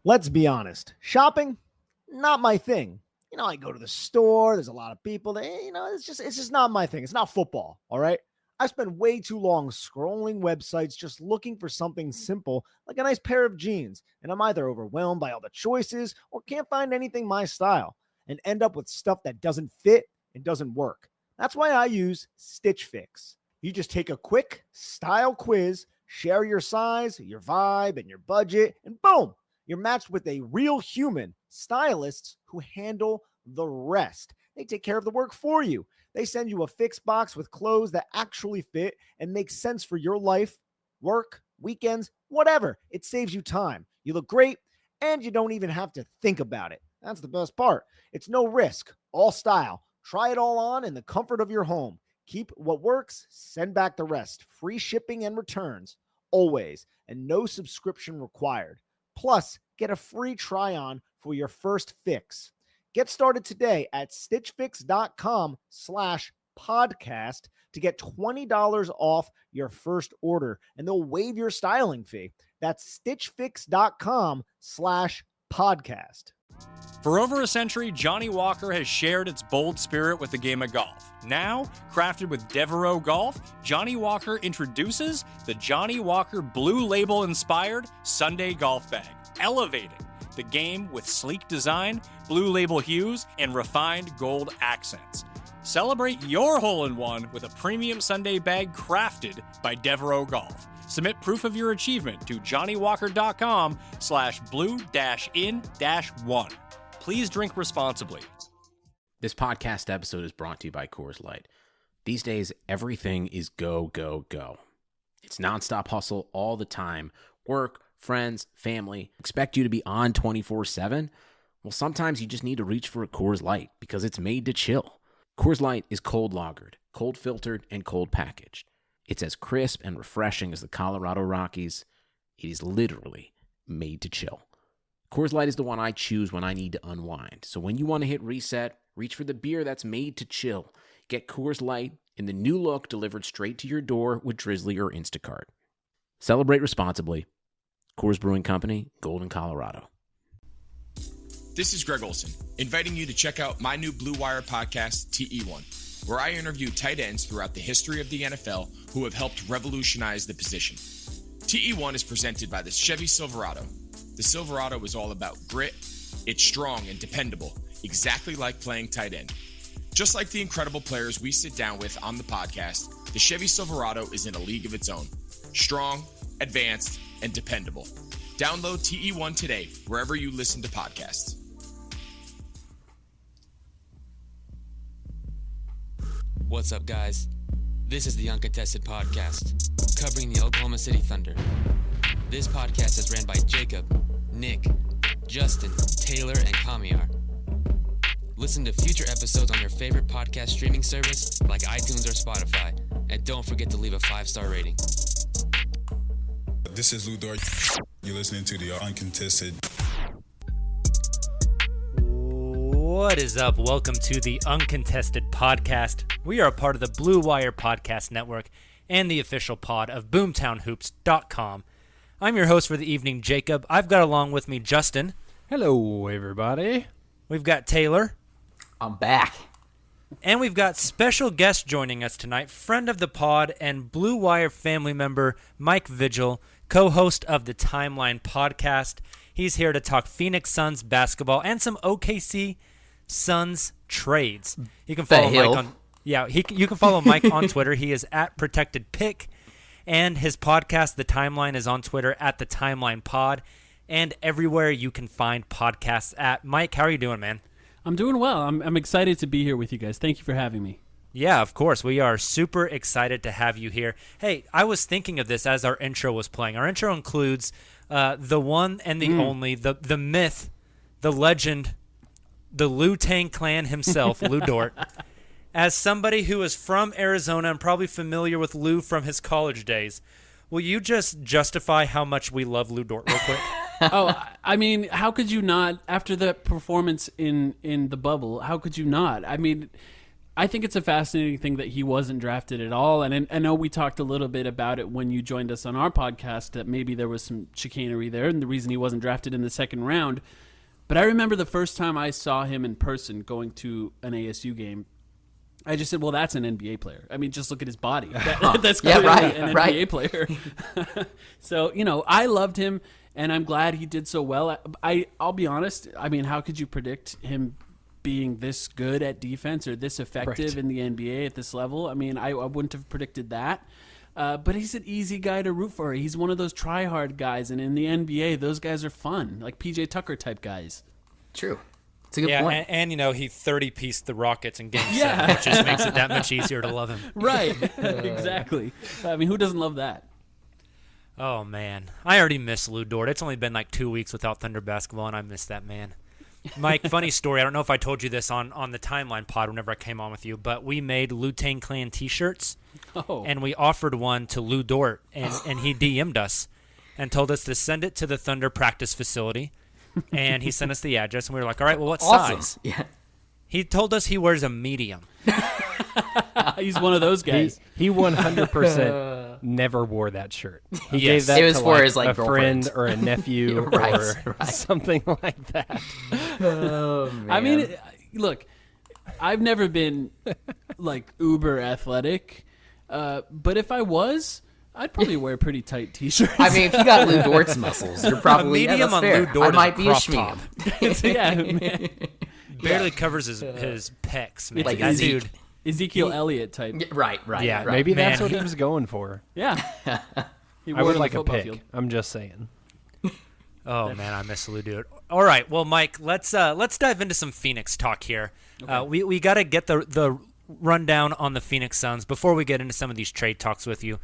Let's be honest. Shopping, not my thing. I go to the store. There's a lot of people that, it's just not my thing. It's not football. All right. I spend way too long scrolling websites just looking for something simple like a nice pair of jeans. And I'm either overwhelmed by all the choices or can't find anything my style and end up with stuff that doesn't fit and doesn't work. That's why I use Stitch Fix. You just take a quick style quiz, share your size, your vibe, and your budget, and boom, you're matched with a real human stylists who handle the rest. They take care of the work for you. They send you a fix box with clothes that actually fit and make sense for your life, work, weekends, whatever. It saves you time. You look great, and you don't even have to think about it. That's the best part. It's no risk, all style. Try it all on in the comfort of your home. Keep what works, send back the rest. Free shipping and returns, always, and no subscription required. Plus, get a free try-on for your first fix. Get started today at stitchfix.com/podcast to get $20 off your first order, and they'll waive your styling fee. That's stitchfix.com/podcast. For over a century, Johnny Walker has shared its bold spirit with the game of golf. Now, crafted with Devereaux Golf, Johnny Walker introduces the Johnny Walker Blue Label-inspired Sunday Golf Bag, elevating the game with sleek design, blue label hues, and refined gold accents. Celebrate your hole-in-one with a premium Sunday bag crafted by Devereaux Golf. Submit proof of your achievement to johnnywalker.com/blue-in-1. Please drink responsibly. This podcast episode is brought to you by Coors Light. These days, everything is go, go, go. It's nonstop hustle all the time. Work, friends, family, expect you to be on 24/7? Well, sometimes you just need to reach for a Coors Light because it's made to chill. Coors Light is cold lagered, cold filtered, and cold packaged. It's as crisp and refreshing as the Colorado Rockies. It is literally made to chill. Coors Light is the one I choose when I need to unwind. So when you want to hit reset, reach for the beer that's made to chill. Get Coors Light in the new look delivered straight to your door with Drizzly or Instacart. Celebrate responsibly. Coors Brewing Company, Golden, Colorado. This is Greg Olson, inviting you to check out my new Blue Wire podcast, TE1, where I interview tight ends throughout the history of the NFL who have helped revolutionize the position. TE1 is presented by the Chevy Silverado. The Silverado is all about grit. It's strong and dependable, exactly like playing tight end. Just like the incredible players we sit down with on the podcast, the Chevy Silverado is in a league of its own. Strong, advanced, and dependable. Download TE1 today, wherever you listen to podcasts. What's up, guys? This is the Uncontested podcast, covering the Oklahoma City Thunder. This podcast is ran by Jacob, Nick, Justin, Taylor, and Kamiar. Listen to future episodes on your favorite podcast streaming service like iTunes or Spotify. And don't forget to leave a 5-star rating. This is Lou Dort. You're listening to the Uncontested. What is up? Welcome to the Uncontested podcast. We are a part of the Blue Wire Podcast Network and the official pod of BoomtownHoops.com. I'm your host for the evening, Jacob. I've got along with me Justin. Hello, everybody. We've got Taylor. I'm back. And we've got special guest joining us tonight, friend of the pod and Blue Wire family member Mike Vigil, co-host of the Timeline podcast. He's here to talk Phoenix Suns basketball and some OKC Suns trades. You can follow Mike on you can follow Mike on Twitter. He is at Protected Pick, and his podcast, The Timeline, is on Twitter at The Timeline Pod, and everywhere you can find podcasts at. Mike, how are you doing, man? I'm doing well. I'm excited to be here with you guys. Thank you for having me. Yeah, of course. We are super excited to have you here. Hey, I was thinking of this as our intro was playing. Our intro includes the one and the only, the myth, the legend, the Lou Tang Clan himself, Lou Dort. As somebody who is from Arizona and probably familiar with Lou from his college days, will you just justify how much we love Lou Dort real quick? Oh, I mean, how could you not? After the performance in the bubble, how could you not? I mean, I think it's a fascinating thing that he wasn't drafted at all. And I know we talked a little bit about it when you joined us on our podcast, that maybe there was some chicanery there and the reason he wasn't drafted in the second round. But I remember the first time I saw him in person going to an ASU game, I just said, well, that's an NBA player. I mean, just look at his body. That's clearly an NBA player. So, I loved him, and I'm glad he did so well. I'll be honest. I mean, how could you predict him being this good at defense or this effective in the NBA at this level? I mean, I wouldn't have predicted that. But he's an easy guy to root for. He's one of those try-hard guys, and in the NBA, those guys are fun, like PJ Tucker type guys. True. It's a good point. And he 30-pieced the Rockets in Game 7, which just makes it that much easier to love him. Right. Exactly. I mean, who doesn't love that? Oh, man. I already miss Lou Dort. It's only been like 2 weeks without Thunder basketball, and I miss that man. Mike, funny story. I don't know if I told you this on the Timeline pod whenever I came on with you, but we made Wu-Tang Clan T-shirts, and we offered one to Lou Dort, and he DM'd us and told us to send it to the Thunder practice facility. And he sent us the address, and we were like, all right, well, what size? Yeah. He told us he wears a medium. He's one of those guys. He 100% never wore that shirt. He Yes. gave that It was to for his, a girlfriend. friend or a nephew or something like that. Oh, man. I mean, look, I've never been uber athletic, but if I was, I'd probably wear pretty tight T-shirts. I mean, if you got Lou Dort's muscles, you're probably medium that's on fair. Lou Dort I might is a be a crop shmeem. Man. Barely covers his pecs, man. Like That Zeke. dude. Ezekiel Elliott type. Right. Yeah, right. Maybe that's Man. what he was going for. Yeah. He I wore it would on the like a football pick. field. I'm just saying. Oh man, I miss Lou Dort. All right, well, Mike, let's dive into some Phoenix talk here. Okay. We got to get the rundown on the Phoenix Suns before we get into some of these trade talks with you.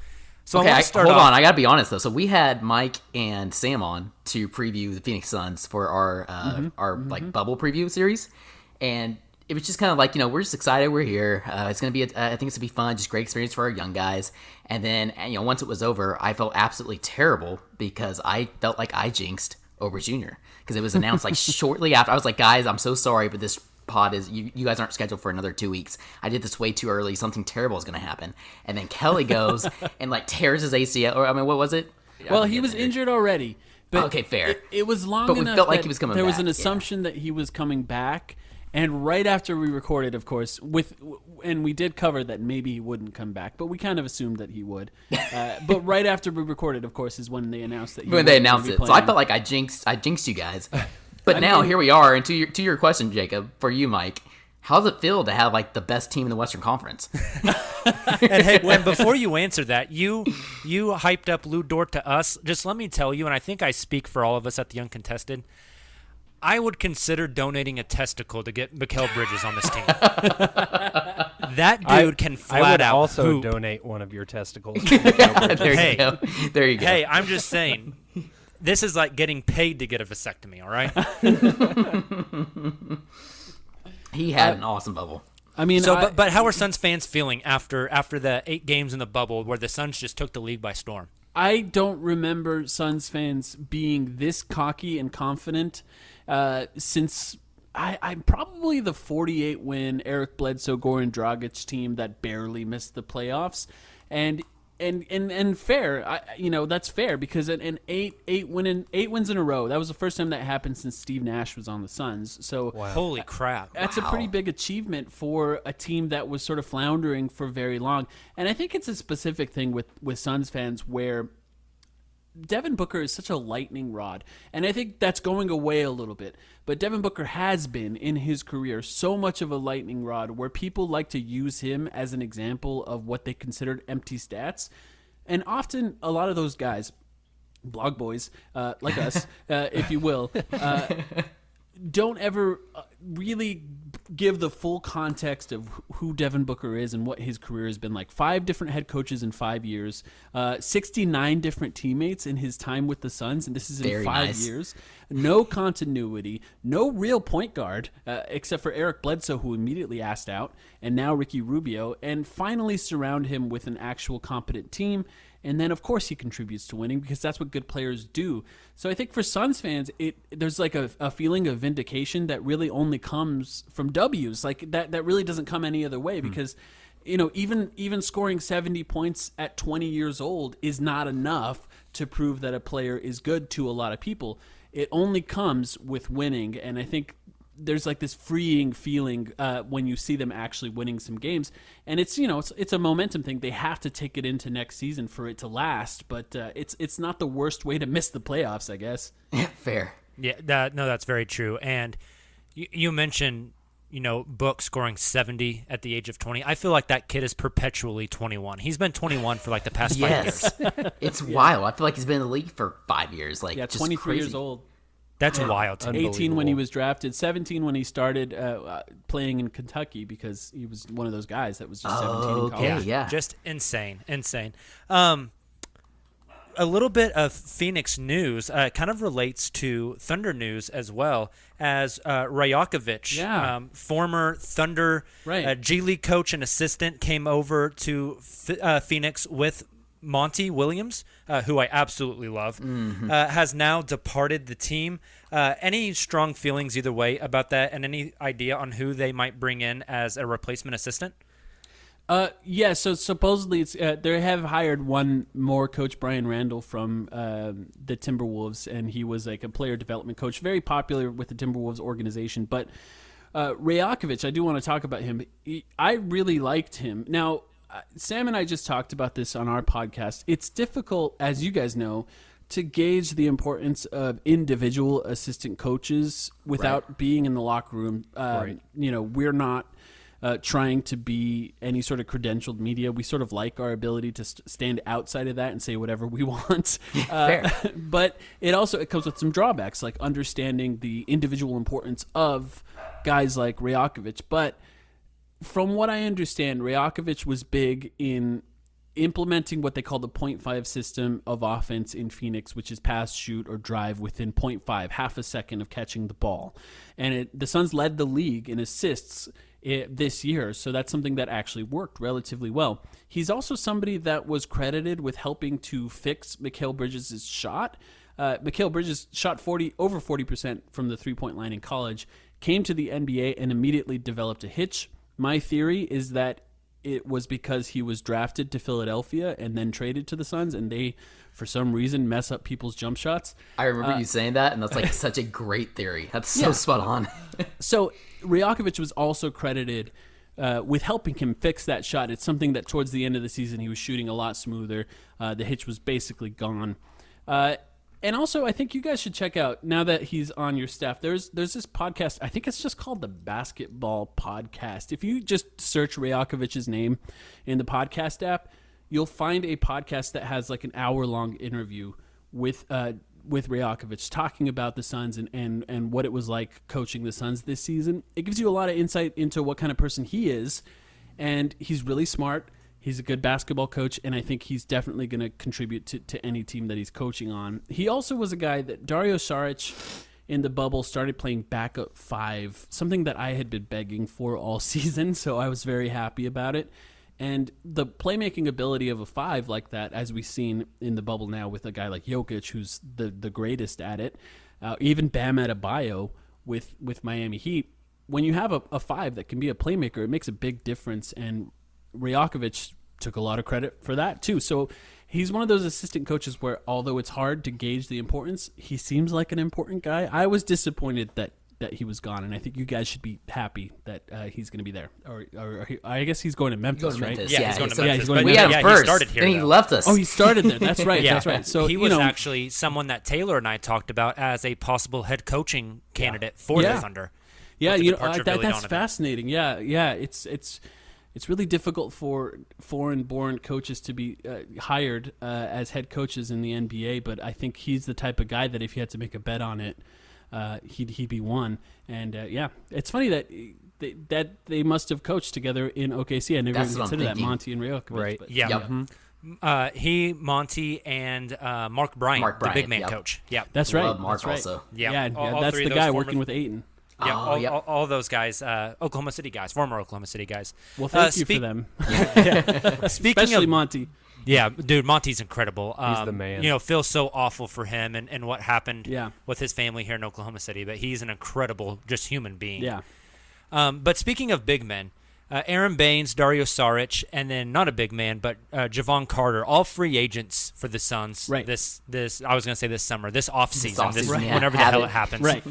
So Okay, I want to start hold off. on. I gotta be honest though. So we had Mike and Sam on to preview the Phoenix Suns for our bubble preview series, and it was just kind of like, we're just excited we're here. It's gonna be I think it's gonna be fun, just great experience for our young guys. And then once it was over, I felt absolutely terrible because I felt like I jinxed Ober Jr. because it was announced shortly after. I was like, guys, I'm so sorry, but this pod is you guys aren't scheduled for another 2 weeks. I did this way too early. Something terrible is going to happen. And then Kelly goes and tears his ACL, or what was it? Well, he was injured already. But okay, fair. It was long But we enough felt like that he was coming there was back, an assumption that he was coming back. And right after we recorded, of course, and we did cover that maybe he wouldn't come back, but we kind of assumed that he would. But right after we recorded, of course, is when they announced that. When they announced it, so I felt like I jinxed you guys. But now here we are, and to your question, Jacob, for you, Mike, how does it feel to have the best team in the Western Conference? And hey, before you answer that, you hyped up Lou Dort to us. Just let me tell you, and I think I speak for all of us at the Uncontested, I would consider donating a testicle to get Mikal Bridges on this team. That dude can flat I would out also hoop. donate one of your testicles. There you go. There you go. Hey, I'm just saying, this is like getting paid to get a vasectomy, all right? He had an awesome bubble. I mean, but how are Suns fans feeling after the 8 games in the bubble where the Suns just took the league by storm? I don't remember Suns fans being this cocky and confident since I'm probably the 48-win Eric Bledsoe, Goran Dragic team that barely missed the playoffs, and fair. That's fair because an eight wins in a row. That was the first time that happened since Steve Nash was on the Suns. So Holy crap! That's a pretty big achievement for a team that was sort of floundering for very long. And I think it's a specific thing with Suns fans where Devin Booker is such a lightning rod, and I think that's going away a little bit. But Devin Booker has been, in his career, so much of a lightning rod where people like to use him as an example of what they considered empty stats. And often, a lot of those guys, blog boys, like us, if you will, don't ever really give the full context of who Devin Booker is and what his career has been like. 5 different head coaches in 5 years, 69 different teammates in his time with the Suns, and this is in Very 5 nice. years. No continuity, no real point guard, except for Eric Bledsoe, who immediately asked out, and now Ricky Rubio, and finally surround him with an actual competent team. And then, of course, he contributes to winning because that's what good players do. So I think for Suns fans, there's like a feeling of vindication that really only comes from W's. Like that really doesn't come any other way because, even scoring 70 points at 20 years old is not enough to prove that a player is good to a lot of people. It only comes with winning. And I think there's like this freeing feeling when you see them actually winning some games, and it's a momentum thing. They have to take it into next season for it to last, but it's not the worst way to miss the playoffs, I guess. Fair. Yeah, that's very true. And you mentioned Book scoring 70 at the age of 20. I feel like that kid is perpetually 21. He's been 21 for like the past 5 years. It's wild. I feel like he's been in the league for 5 years. Like, just 23 crazy. years old. That's wild to me. 18 when he was drafted, 17 when he started playing in Kentucky because he was one of those guys that was just 17 in college. Yeah. Just insane. A little bit of Phoenix news kind of relates to Thunder news as well, as Rajakovic, former Thunder G League coach and assistant, came over to Phoenix with Monty Williams, who I absolutely love, has now departed the team. Any strong feelings either way about that, and any idea on who they might bring in as a replacement assistant? So supposedly it's they have hired one more coach, Brian Randall, from the Timberwolves, and he was like a player development coach, very popular with the Timberwolves organization. But Rajakovic, I do want to talk about him. I really liked him. Now, Sam and I just talked about this on our podcast. It's difficult, as you guys know, to gauge the importance of individual assistant coaches without being in the locker room. We're not trying to be any sort of credentialed media. We sort of like our ability to stand outside of that and say whatever we want. But it comes with some drawbacks, like understanding the individual importance of guys like Rajakovic. But from what I understand, Rajakovic was big in implementing what they call the 0.5 system of offense in Phoenix, which is pass, shoot, or drive within 0.5, half a second of catching the ball. And the Suns led the league in assists this year, so that's something that actually worked relatively well. He's also somebody that was credited with helping to fix Mikal Bridges' shot. Mikal Bridges shot over 40% from the three-point line in college, came to the NBA, and immediately developed a hitch. My theory is that it was because he was drafted to Philadelphia and then traded to the Suns, and they, for some reason, mess up people's jump shots. I remember you saying that, and that's like such a great theory. That's so spot on. So Rajakovic was also credited with helping him fix that shot. It's something that towards the end of the season he was shooting a lot smoother. The hitch was basically gone. And also, I think you guys should check out, now that he's on your staff, there's this podcast, I think it's just called the Basketball Podcast. If you just search Rajakovic's name in the podcast app, you'll find a podcast that has like an hour-long interview with Rajakovic talking about the Suns and what it was like coaching the Suns this season. It gives you a lot of insight into what kind of person he is, and he's really smart. He's a good basketball coach, and I think he's definitely going to contribute to any team that he's coaching on. He also was a guy that Dario Saric in the bubble started playing backup 5, something that I had been begging for all season, so I was very happy about it. And the playmaking ability of a 5 like that, as we've seen in the bubble now with a guy like Jokic, who's the greatest at it, even Bam Adebayo with Miami Heat, when you have a 5 that can be a playmaker, it makes a big difference, and Rajakovic took a lot of credit for that too. So he's one of those assistant coaches where, although it's hard to gauge the importance, he seems like an important guy. I was disappointed that he was gone, and I think you guys should be happy that he's going to be there. Or I guess he's going to Memphis, right? Yeah, he's going to Memphis. We had him first, he started here, and he left us. Oh, he started there. That's right. That's right. So he was actually someone that Taylor and I talked about as a possible head coaching candidate for the Thunder. Yeah, that's fascinating. Yeah. It's really difficult for foreign-born coaches to be hired as head coaches in the NBA, but I think he's the type of guy that if you had to make a bet on it, he'd be one. And it's funny that they must have coached together in OKC. I never even considered that, Monty and Rajakovic. Right. But, yeah. Yep. He, Monty, and Mark Bryant, the big man coach. Yeah, that's right. Love Mark that's right. also. Yeah, that's the guy working with Ayton. Yeah, all those guys, Oklahoma City guys, former Oklahoma City guys. Well, thank you for them. Speaking Especially of Monty. Yeah, dude, Monty's incredible. He's the man. You know, feels so awful for him and what happened Yeah. with his family here in Oklahoma City, but he's an incredible just human being. Yeah. But speaking of big men, Aaron Baines, Dario Saric, and then not a big man, but Javon Carter, all free agents for the Suns. Right. This I was going to say this summer, this offseason, offseason, yeah. whenever the hell it happens. Right.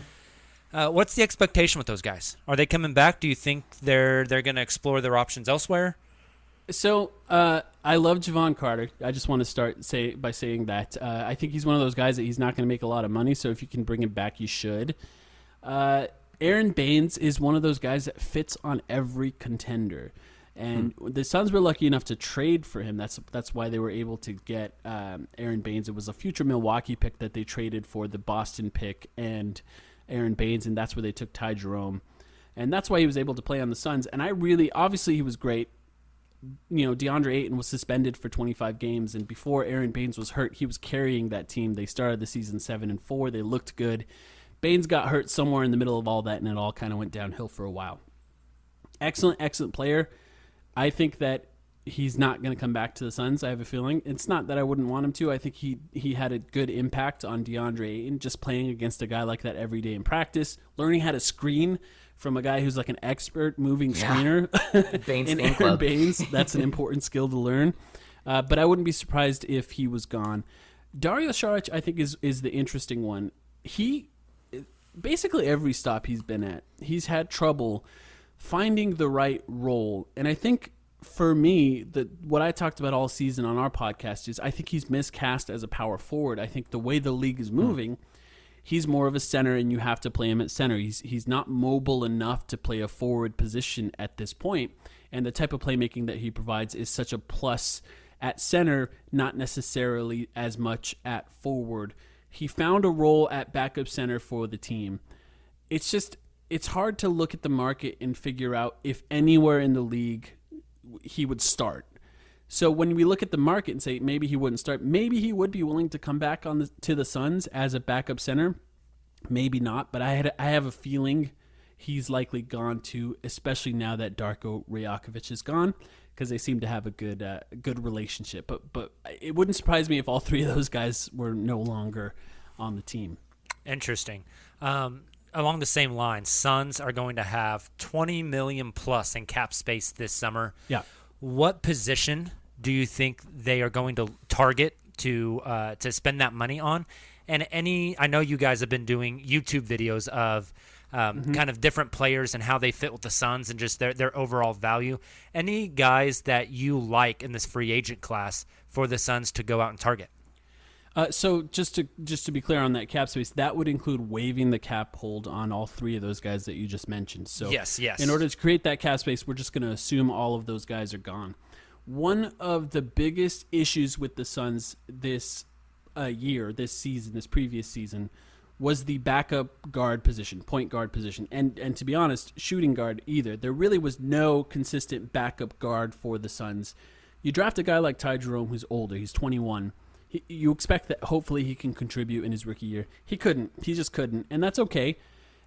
What's the expectation with those guys? Are they coming back? Do you think they're going to explore their options elsewhere? So I love Javon Carter. I just want to start by saying that I think he's one of those guys that he's not going to make a lot of money. So if you can bring him back, you should. Aaron Baines is one of those guys that fits on every contender, and the Suns were lucky enough to trade for him. That's why they were able to get Aaron Baines. It was a future Milwaukee pick that they traded for the Boston pick and Aaron Baines, and that's where they took Ty Jerome, and that's why he was able to play on the Suns. And obviously he was great. You know, DeAndre Ayton was suspended for 25 games, and before Aaron Baines was hurt, he was carrying that team. They started the season 7-4. They looked good. Baines got hurt somewhere in the middle of all that, and it all kind of went downhill for a while. Excellent player. I think that he's not going to come back to the Suns, I have a feeling. It's not that I wouldn't want him to. I think he had a good impact on DeAndre Ayton, just playing against a guy like that every day in practice, learning how to screen from a guy who's like an expert moving screener. Baines in fan Aaron club. Baines. That's an important skill to learn. But I wouldn't be surprised if he was gone. Dario Saric, I think, is the interesting one. Basically every stop he's been at, he's had trouble finding the right role. And I think for me, what I talked about all season on our podcast is I think he's miscast as a power forward. I think the way the league is moving, he's more of a center, and you have to play him at center. He's not mobile enough to play a forward position at this point, and the type of playmaking that he provides is such a plus at center, not necessarily as much at forward. He found a role at backup center for the team. It's hard to look at the market and figure out if anywhere in the league he would start. So when we look at the market and say maybe he wouldn't start, maybe he would be willing to come back to the Suns as a backup center. Maybe not, but I have a feeling he's likely gone too, especially now that Darko Rajakovic is gone, because they seem to have a good relationship. But it wouldn't surprise me if all three of those guys were no longer on the team. Interesting. Along the same lines, Suns are going to have $20 million plus in cap space this summer. Yeah. What position do you think they are going to target to spend that money on? And I know you guys have been doing YouTube videos of kind of different players and how they fit with the Suns and just their overall value. Any guys that you like in this free agent class for the Suns to go out and target? So just to be clear on that cap space, that would include waiving the cap hold on all three of those guys that you just mentioned. So yes. In order to create that cap space, we're just going to assume all of those guys are gone. One of the biggest issues with the Suns this previous season, was the backup guard position, point guard position, and to be honest, shooting guard either. There really was no consistent backup guard for the Suns. You draft a guy like Ty Jerome, who's older, he's 21. You expect that hopefully he can contribute in his rookie year. He couldn't. He just couldn't, and that's okay.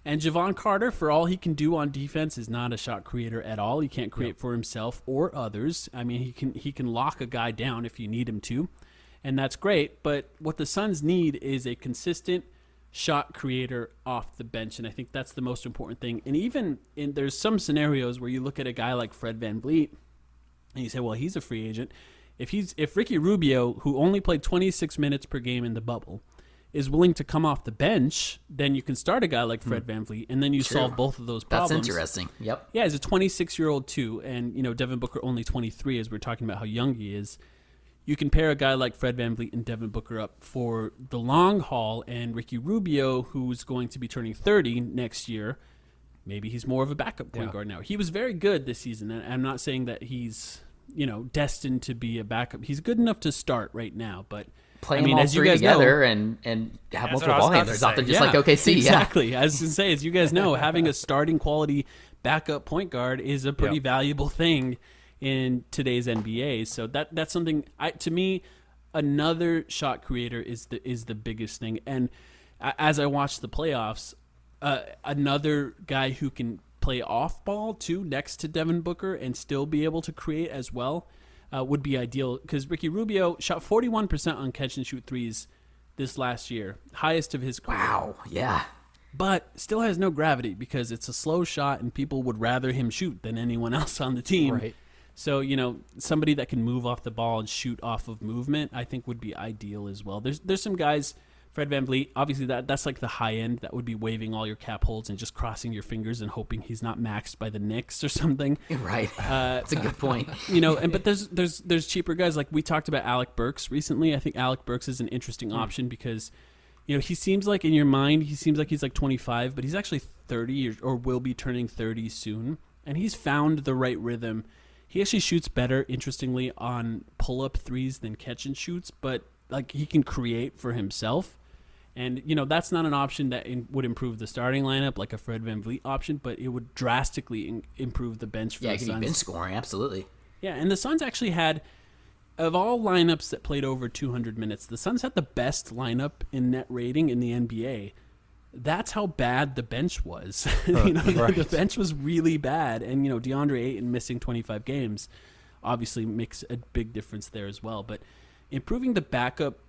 And Javon Carter, for all he can do on defense, is not a shot creator at all. He can't create for himself or others. I mean, he can lock a guy down if you need him to, and that's great. But what the Suns need is a consistent shot creator off the bench, and I think that's the most important thing. And even there's some scenarios where you look at a guy like Fred VanVleet, and you say, well, he's a free agent. If Ricky Rubio, who only played 26 minutes per game in the bubble, is willing to come off the bench, then you can start a guy like Fred VanVleet, and then you solve both of those problems. That's interesting. Yep. Yeah, he's a 26-year-old too, and Devin Booker only 23, as we're talking about how young he is. You can pair a guy like Fred VanVleet and Devin Booker up for the long haul, and Ricky Rubio, who's going to be turning 30 next year, maybe he's more of a backup point guard now. He was very good this season, and I'm not saying that he's destined to be a backup. He's good enough to start right now, but play them all three together and have multiple ball handlers out there, just like OKC. Exactly. I was going to say, as you guys know, having a starting quality backup point guard is a pretty valuable thing in today's NBA. So that's something to me, another shot creator is the biggest thing. And as I watch the playoffs, another guy who can play off ball too next to Devin Booker and still be able to create as well. would be ideal, because Ricky Rubio shot 41% on catch and shoot threes this last year, highest of his career. Wow, yeah. But still has no gravity because it's a slow shot and people would rather him shoot than anyone else on the team. Right. So, somebody that can move off the ball and shoot off of movement, I think would be ideal as well. There's some guys, Fred VanVleet, obviously that's like the high end. That would be waving all your cap holds and just crossing your fingers and hoping he's not maxed by the Knicks or something. Right. That's a good point. But there's cheaper guys. Like we talked about Alec Burks recently. I think Alec Burks is an interesting option because he seems like in your mind, he seems like he's like 25, but he's actually 30 or will be turning 30 soon. And he's found the right rhythm. He actually shoots better, interestingly, on pull-up threes than catch and shoots, but like he can create for himself. And, that's not an option that would improve the starting lineup like a Fred VanVleet option, but it would drastically improve the bench for the Suns. Yeah, it could be bench scoring, absolutely. Yeah, and the Suns actually had, of all lineups that played over 200 minutes, the Suns had the best lineup in net rating in the NBA. That's how bad the bench was. Right. The bench was really bad. And, DeAndre Ayton missing 25 games obviously makes a big difference there as well. But improving the backup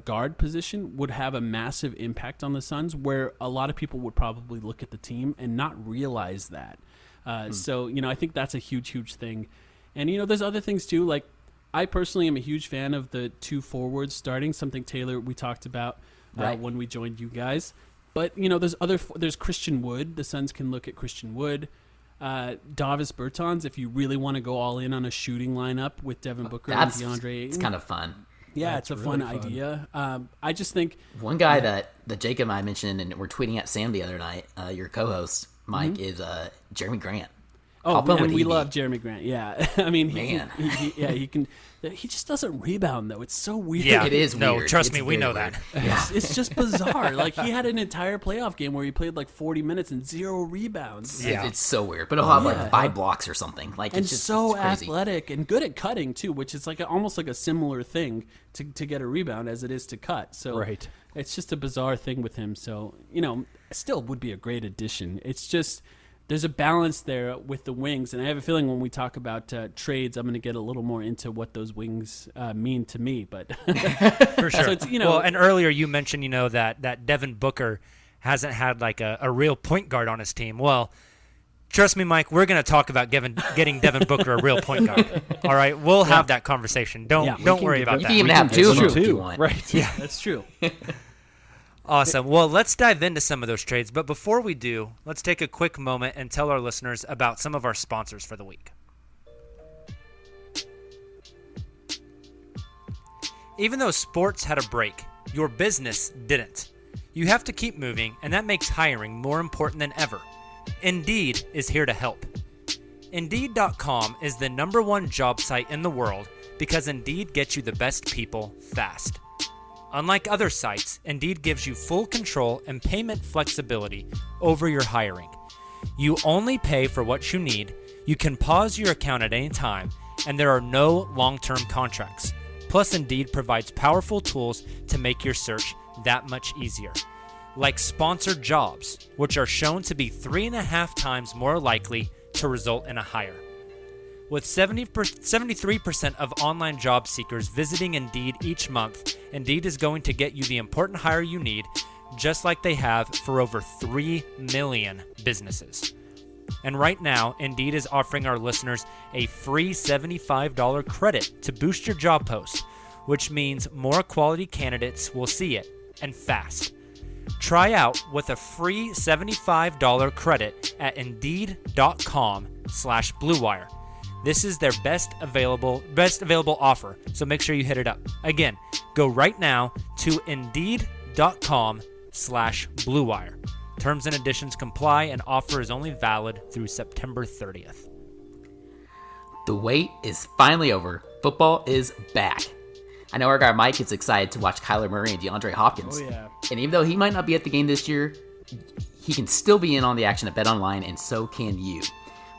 guard position would have a massive impact on the Suns, where a lot of people would probably look at the team and not realize that. So, I think that's a huge, huge thing. And, there's other things too. Like, I personally am a huge fan of the two forwards starting, something Taylor we talked about when we joined you guys. But, there's Christian Wood. The Suns can look at Christian Wood. Davis Bertans, if you really want to go all in on a shooting lineup with Devin Booker and DeAndre Ayton. It's kind of fun. Yeah, That's it's a really fun idea. I just think... One guy that Jacob and I mentioned, and we're tweeting at Sam the other night, your co-host, Mike, is Jeremy Grant. Oh, man, we love Jeremy Grant. Yeah, I mean, he can. He just doesn't rebound though. It's so weird. Yeah, it is. No, weird. trust It's me, we know very that. Yeah. It's just bizarre. Like he had an entire playoff game where he played like 40 minutes and 0 rebounds. Yeah. It's so weird. But he'll have like 5 blocks or something. Like And it's just so it's crazy. athletic and good at cutting too, which is like almost like a similar thing to get a rebound as it is to cut. So Right. it's just a bizarre thing with him. So still would be a great addition. It's just. There's a balance there with the wings, and I have a feeling when we talk about trades, I'm going to get a little more into what those wings mean to me. But For sure. So it's, well, and earlier you mentioned, that Devin Booker hasn't had like a real point guard on his team. Well, trust me, Mike, we're going to talk about getting Devin Booker a real point guard. All right, we'll have that conversation. Don't worry about You that. can even have 2 of them if you want. Right. yeah, that's true. Awesome. Well, let's dive into some of those trades. But before we do, let's take a quick moment and tell our listeners about some of our sponsors for the week. Even though sports had a break, your business didn't. You have to keep moving, and that makes hiring more important than ever. Indeed is here to help. Indeed.com is the #1 job site in the world because Indeed gets you the best people fast. Unlike other sites, Indeed gives you full control and payment flexibility over your hiring. You only pay for what you need, you can pause your account at any time, and there are no long-term contracts. Plus, Indeed provides powerful tools to make your search that much easier. Like sponsored jobs, which are shown to be 3.5 times more likely to result in a hire. With 73% of online job seekers visiting Indeed each month, Indeed is going to get you the important hire you need, just like they have for over 3 million businesses. And right now, Indeed is offering our listeners a free $75 credit to boost your job post, which means more quality candidates will see it, and fast. Try out with a free $75 credit at Indeed.com/BlueWire. This is their best available offer, so make sure you hit it up. Again, go right now to Indeed.com/BlueWire. Terms and conditions comply, and offer is only valid through September 30th. The wait is finally over. Football is back. I know our guy Mike is excited to watch Kyler Murray and DeAndre Hopkins. Oh, yeah. And even though he might not be at the game this year, he can still be in on the action at BetOnline, and so can you.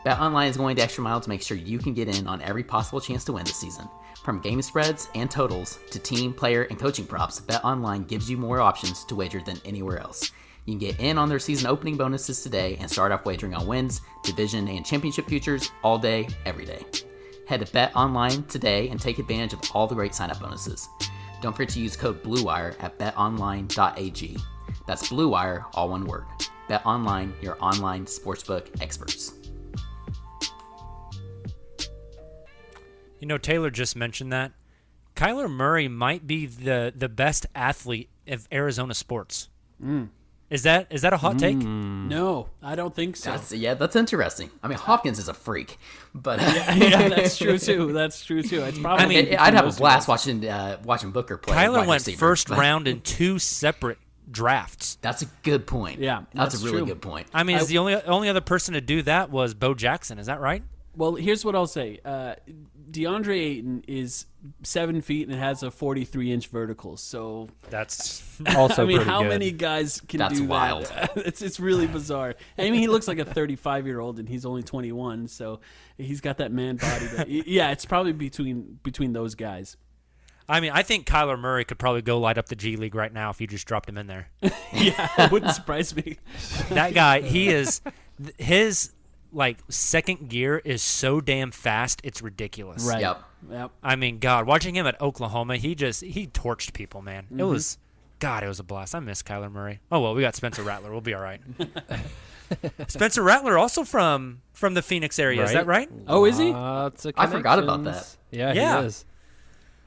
BetOnline is going the extra mile to make sure you can get in on every possible chance to win this season. From game spreads and totals to team, player, and coaching props, BetOnline gives you more options to wager than anywhere else. You can get in on their season opening bonuses today and start off wagering on wins, division, and championship futures all day, every day. Head to Bet Online today and take advantage of all the great sign-up bonuses. Don't forget to use code BLUEWIRE at betonline.ag. That's Blue Wire, all one word. Bet Online, your online sportsbook experts. You know, Taylor just mentioned that. Kyler Murray might be the best athlete of Arizona sports. Is that a hot take? No, I don't think so. That's interesting. I mean, Hopkins is a freak, but yeah, that's true too. That's true too. It's probably. I'd have a blast watching Booker play. Kyler went first round in 2 separate drafts. That's a good point. Yeah, that's a really true. good point. I mean, the only other person to do that was Bo Jackson. Is that right? Well, here's what I'll say. DeAndre Ayton is 7 feet and has a 43-inch vertical. So that's also. I mean, pretty how good. many guys can That's do wild. that? It's really bizarre. I mean, he looks like a 35-year-old and he's only 21, so he's got that man body. But yeah, it's probably between those guys. I mean, I think Kyler Murray could probably go light up the G League right now if you just dropped him in there. Yeah, it wouldn't surprise me. That guy, his second gear is so damn fast, it's ridiculous. Right. Yep. I mean, God, watching him at Oklahoma, he torched people, man. It was a blast. I miss Kyler Murray. Oh, well, we got Spencer Rattler. We'll be all right. Spencer Rattler also from the Phoenix area. Is that right? Oh, is he? I forgot about that. Yeah, Yeah. he is.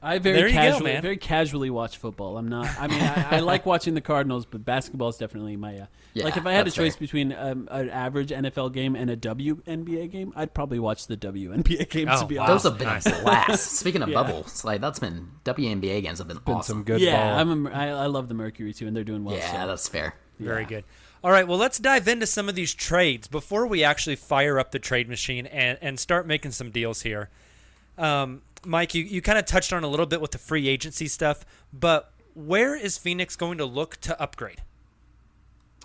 I There you go, man. very casually watch football. I'm not. I mean, I like watching the Cardinals, but basketball is definitely my. Like if I had a that's choice fair. between an average NFL game and a WNBA game, I'd probably watch the WNBA game. Oh, To be wow. honest. Those have been Nice. a blast. Speaking of Yeah. bubbles, that's been WNBA games have been Been awesome. some good Yeah, ball. I love the Mercury too, and they're doing well. Yeah, so. that's fair. Very good. All right, well, let's dive into some of these trades before we actually fire up the trade machine and start making some deals here. Mike, you kind of touched on a little bit with the free agency stuff, but where is Phoenix going to look to upgrade?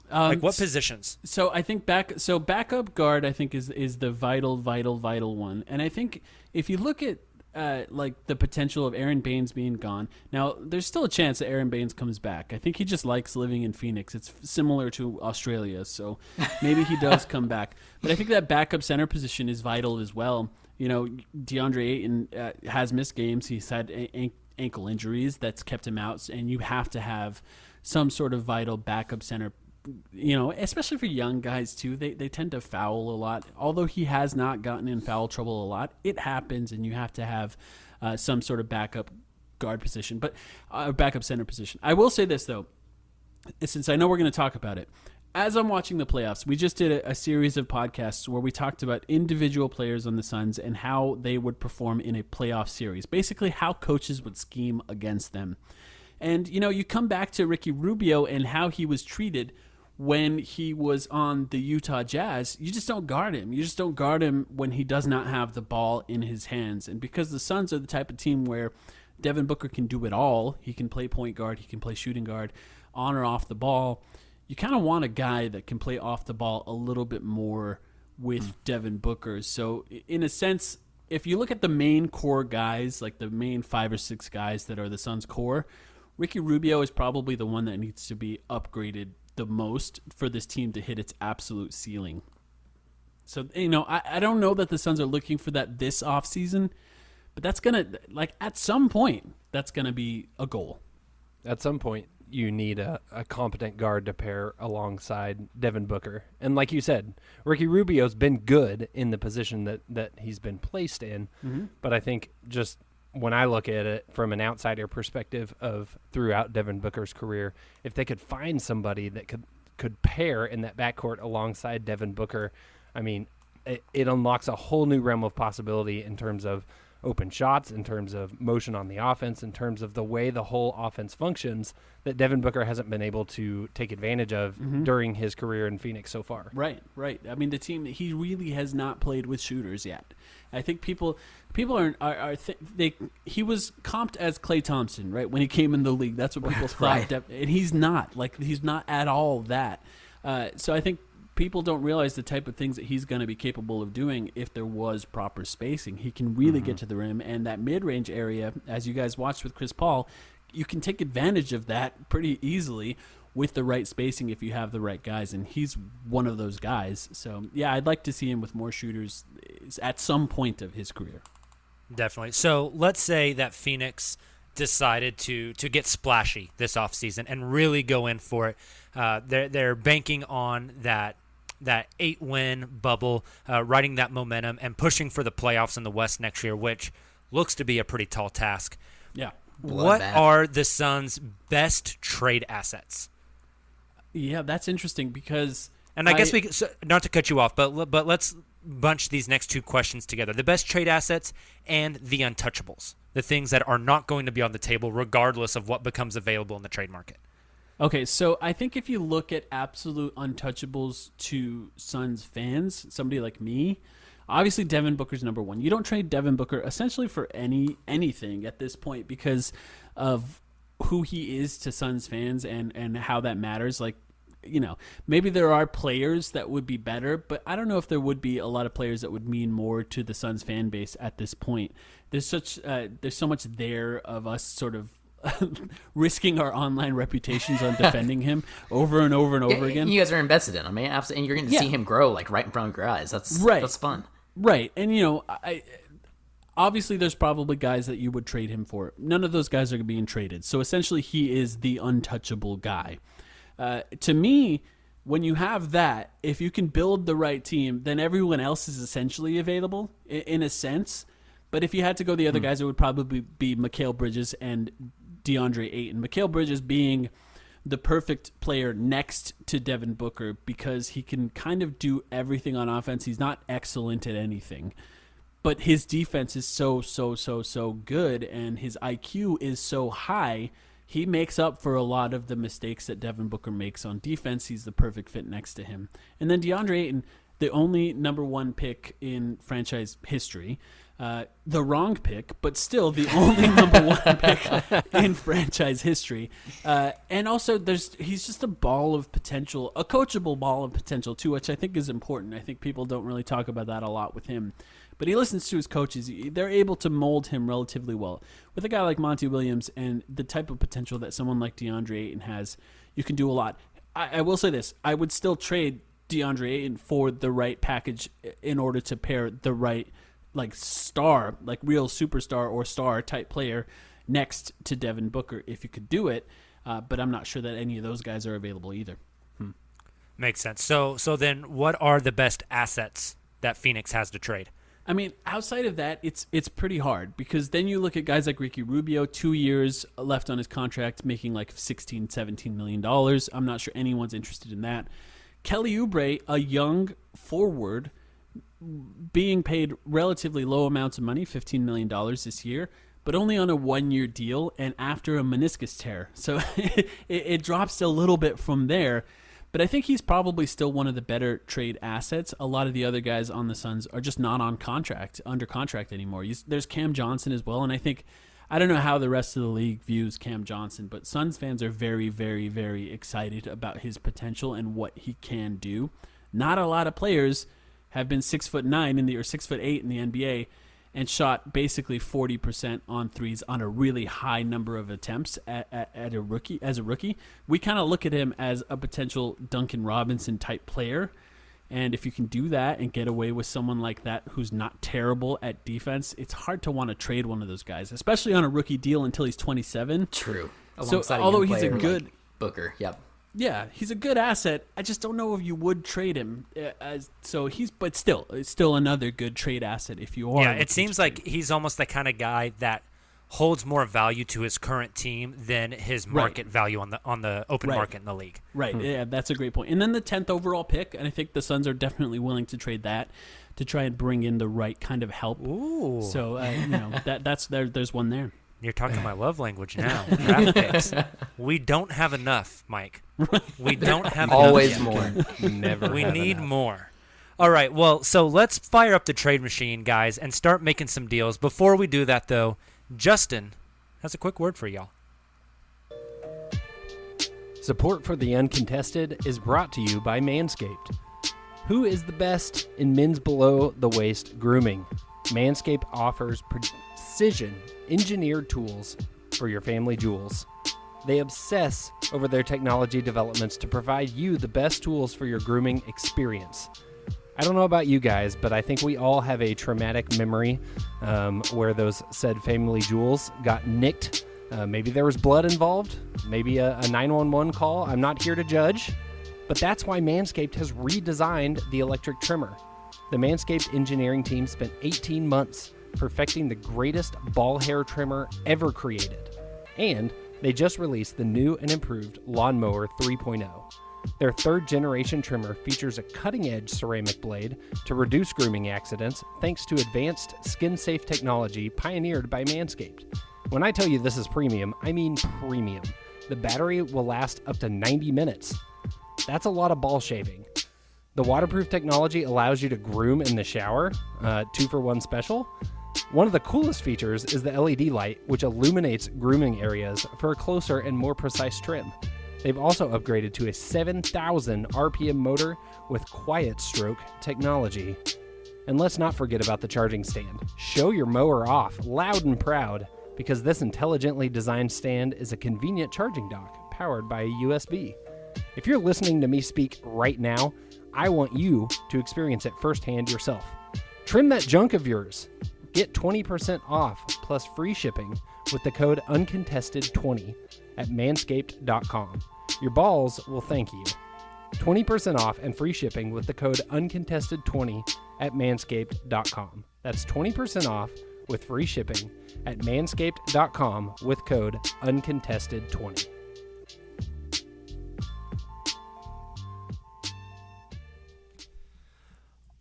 What positions? So I think backup guard I think is the vital one, and I think if you look at the potential of Aaron Baines being gone, now there's still a chance that Aaron Baines comes back. I think he just likes living in Phoenix. It's similar to Australia, so maybe he does come back. But I think that backup center position is vital as well. You know, DeAndre Ayton has missed games. He's had ankle injuries that's kept him out, and you have to have some sort of vital backup center. You know, especially for young guys too, they tend to foul a lot. Although he has not gotten in foul trouble a lot, it happens, and you have to have some sort of backup guard position, but backup center position. I will say this though, since I know we're going to talk about it. As I'm watching the playoffs, we just did a series of podcasts where we talked about individual players on the Suns and how they would perform in a playoff series. Basically, how coaches would scheme against them. And, you know, you come back to Ricky Rubio and how he was treated when he was on the Utah Jazz. You just don't guard him. You just don't guard him when he does not have the ball in his hands. And because the Suns are the type of team where Devin Booker can do it all, he can play point guard, he can play shooting guard, on or off the ball, you kind of want a guy that can play off the ball a little bit more with Devin Booker. So in a sense, if you look at the main core guys, like the main 5 or 6 guys that are the Suns' core, Ricky Rubio is probably the one that needs to be upgraded the most for this team to hit its absolute ceiling. So, you know, I don't know that the Suns are looking for that this offseason, but that's going to, at some point, that's going to be a goal. At some point, you need a competent guard to pair alongside Devin Booker. And like you said, Ricky Rubio's been good in the position that he's been placed in. Mm-hmm. But I think just when I look at it from an outsider perspective of throughout Devin Booker's career, if they could find somebody that could pair in that backcourt alongside Devin Booker, I mean, it unlocks a whole new realm of possibility in terms of open shots, in terms of motion on the offense, in terms of the way the whole offense functions that Devin Booker hasn't been able to take advantage of during his career in Phoenix so far. Right. I mean, the team, he really has not played with shooters yet. I think people he was comped as Klay Thompson, right? When he came in the league, that's what people thought. And he's not at all that. So I think people don't realize the type of things that he's going to be capable of doing if there was proper spacing. He can really get to the rim, and that mid-range area, as you guys watched with Chris Paul, you can take advantage of that pretty easily with the right spacing if you have the right guys, and he's one of those guys. So, yeah, I'd like to see him with more shooters at some point of his career. Definitely. So let's say that Phoenix decided to get splashy this offseason and really go in for it. They're banking on that 8-win bubble, riding that momentum and pushing for the playoffs in the West next year, which looks to be a pretty tall task. Yeah. What are the Suns' best trade assets? Yeah, that's interesting because... And I guess not to cut you off, but let's bunch these next two questions together. The best trade assets and the untouchables, the things that are not going to be on the table regardless of what becomes available in the trade market. Okay, so I think if you look at absolute untouchables to Suns fans, somebody like me, obviously Devin Booker's number one. You don't trade Devin Booker essentially for anything at this point because of who he is to Suns fans and how that matters. Like, you know, maybe there are players that would be better, but I don't know if there would be a lot of players that would mean more to the Suns fan base at this point. There's so much there of us sort of risking our online reputations on defending him over and over and over again. You guys are invested in him, man. Absolutely, and you're going to see him grow like right in front of your eyes. That's fun. Right, and you know, obviously there's probably guys that you would trade him for. None of those guys are being traded. So essentially he is the untouchable guy. To me, when you have that, if you can build the right team, then everyone else is essentially available in a sense. But if you had to go the other guys, it would probably be Mikal Bridges and DeAndre Ayton. Mikal Bridges being the perfect player next to Devin Booker because he can kind of do everything on offense. He's not excellent at anything, but his defense is so good, and his IQ is so high. He makes up for a lot of the mistakes that Devin Booker makes on defense. He's the perfect fit next to him. And then DeAndre Ayton, the only number one pick in franchise history, the wrong pick, but still the only number one pick in franchise history. And also he's just a ball of potential, a coachable ball of potential too, which I think is important. I think people don't really talk about that a lot with him. But he listens to his coaches. They're able to mold him relatively well. With a guy like Monty Williams and the type of potential that someone like DeAndre Ayton has, you can do a lot. I will say this. I would still trade DeAndre Ayton for the right package in order to pair the right star, like real superstar or star type player next to Devin Booker if you could do it. But I'm not sure that any of those guys are available either. Makes sense. So then what are the best assets that Phoenix has to trade? I mean, outside of that, it's pretty hard because then you look at guys like Ricky Rubio, 2 years left on his contract, making like $16, $17 million. I'm not sure anyone's interested in that. Kelly Oubre, a young forward, being paid relatively low amounts of money, $15 million this year, but only on a 1-year deal and after a meniscus tear. So it drops a little bit from there. But I think he's probably still one of the better trade assets. A lot of the other guys on the Suns are just not under contract anymore. There's Cam Johnson as well, and I don't know how the rest of the league views Cam Johnson, but Suns fans are very, very, very excited about his potential and what he can do. Not a lot of players have been 6'9" or 6'8" in the NBA and shot basically 40% on threes on a really high number of attempts as a rookie. We kind of look at him as a potential Duncan Robinson type player. And if you can do that and get away with someone like that who's not terrible at defense, it's hard to want to trade one of those guys, especially on a rookie deal until he's 27. True. So although he's a good like Booker, yep. Yeah, he's a good asset. I just don't know if you would trade him. But still, it's still another good trade asset if you are. Yeah, it seems like he's almost the kind of guy that holds more value to his current team than his market value on the open market in the league. Right. Yeah, that's a great point. And then the 10th overall pick, and I think the Suns are definitely willing to trade that to try and bring in the right kind of help. Ooh. So there's one there. You're talking my love language now. Draft picks. We don't have enough, Mike. We don't have always enough. More. Never. We need enough. more. All right. Well, so let's fire up the trade machine, guys, and start making some deals. Before we do that, though, Justin has a quick word for y'all. Support for the Uncontested is brought to you by Manscaped. Who is the best in men's below-the-waist grooming? Manscaped offers precision-engineered tools for your family jewels. They obsess over their technology developments to provide you the best tools for your grooming experience. I don't know about you guys, but I think we all have a traumatic memory where those said family jewels got nicked. Maybe there was blood involved, maybe a 911 call. I'm not here to judge, but that's why Manscaped has redesigned the electric trimmer. The Manscaped engineering team spent 18 months perfecting the greatest ball hair trimmer ever created. And they just released the new and improved Lawnmower 3.0. Their third-generation trimmer features a cutting-edge ceramic blade to reduce grooming accidents thanks to advanced skin-safe technology pioneered by Manscaped. When I tell you this is premium, I mean premium. The battery will last up to 90 minutes. That's a lot of ball shaving. The waterproof technology allows you to groom in the shower, 2-for-1 special. One of the coolest features is the LED light, which illuminates grooming areas for a closer and more precise trim. They've also upgraded to a 7,000 RPM motor with quiet stroke technology. And let's not forget about the charging stand. Show your mower off loud and proud, because this intelligently designed stand is a convenient charging dock powered by a USB. If you're listening to me speak right now, I want you to experience it firsthand yourself. Trim that junk of yours. Get 20% off plus free shipping with the code UNCONTESTED20 at manscaped.com. Your balls will thank you. 20% off and free shipping with the code UNCONTESTED20 at manscaped.com. That's 20% off with free shipping at manscaped.com with code UNCONTESTED20.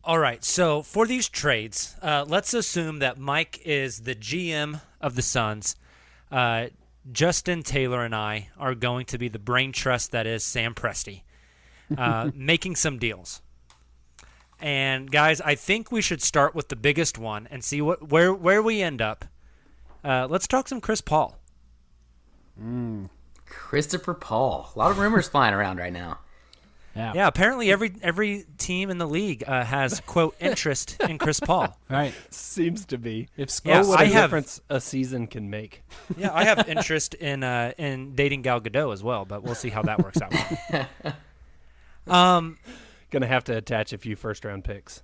All right, so for these trades, let's assume that Mike is the GM of the Suns. Justin, Taylor, and I are going to be the brain trust that is Sam Presti, making some deals. And guys, I think we should start with the biggest one and see where we end up. Let's talk some Chris Paul. Christopher Paul. A lot of rumors flying around right now. Yeah, apparently every team in the league has, quote, interest in Chris Paul. Right. Seems to be. If what a difference a season can make. Yeah, I have interest in dating Gal Gadot as well, but we'll see how that works out. Gonna have to attach a few first-round picks.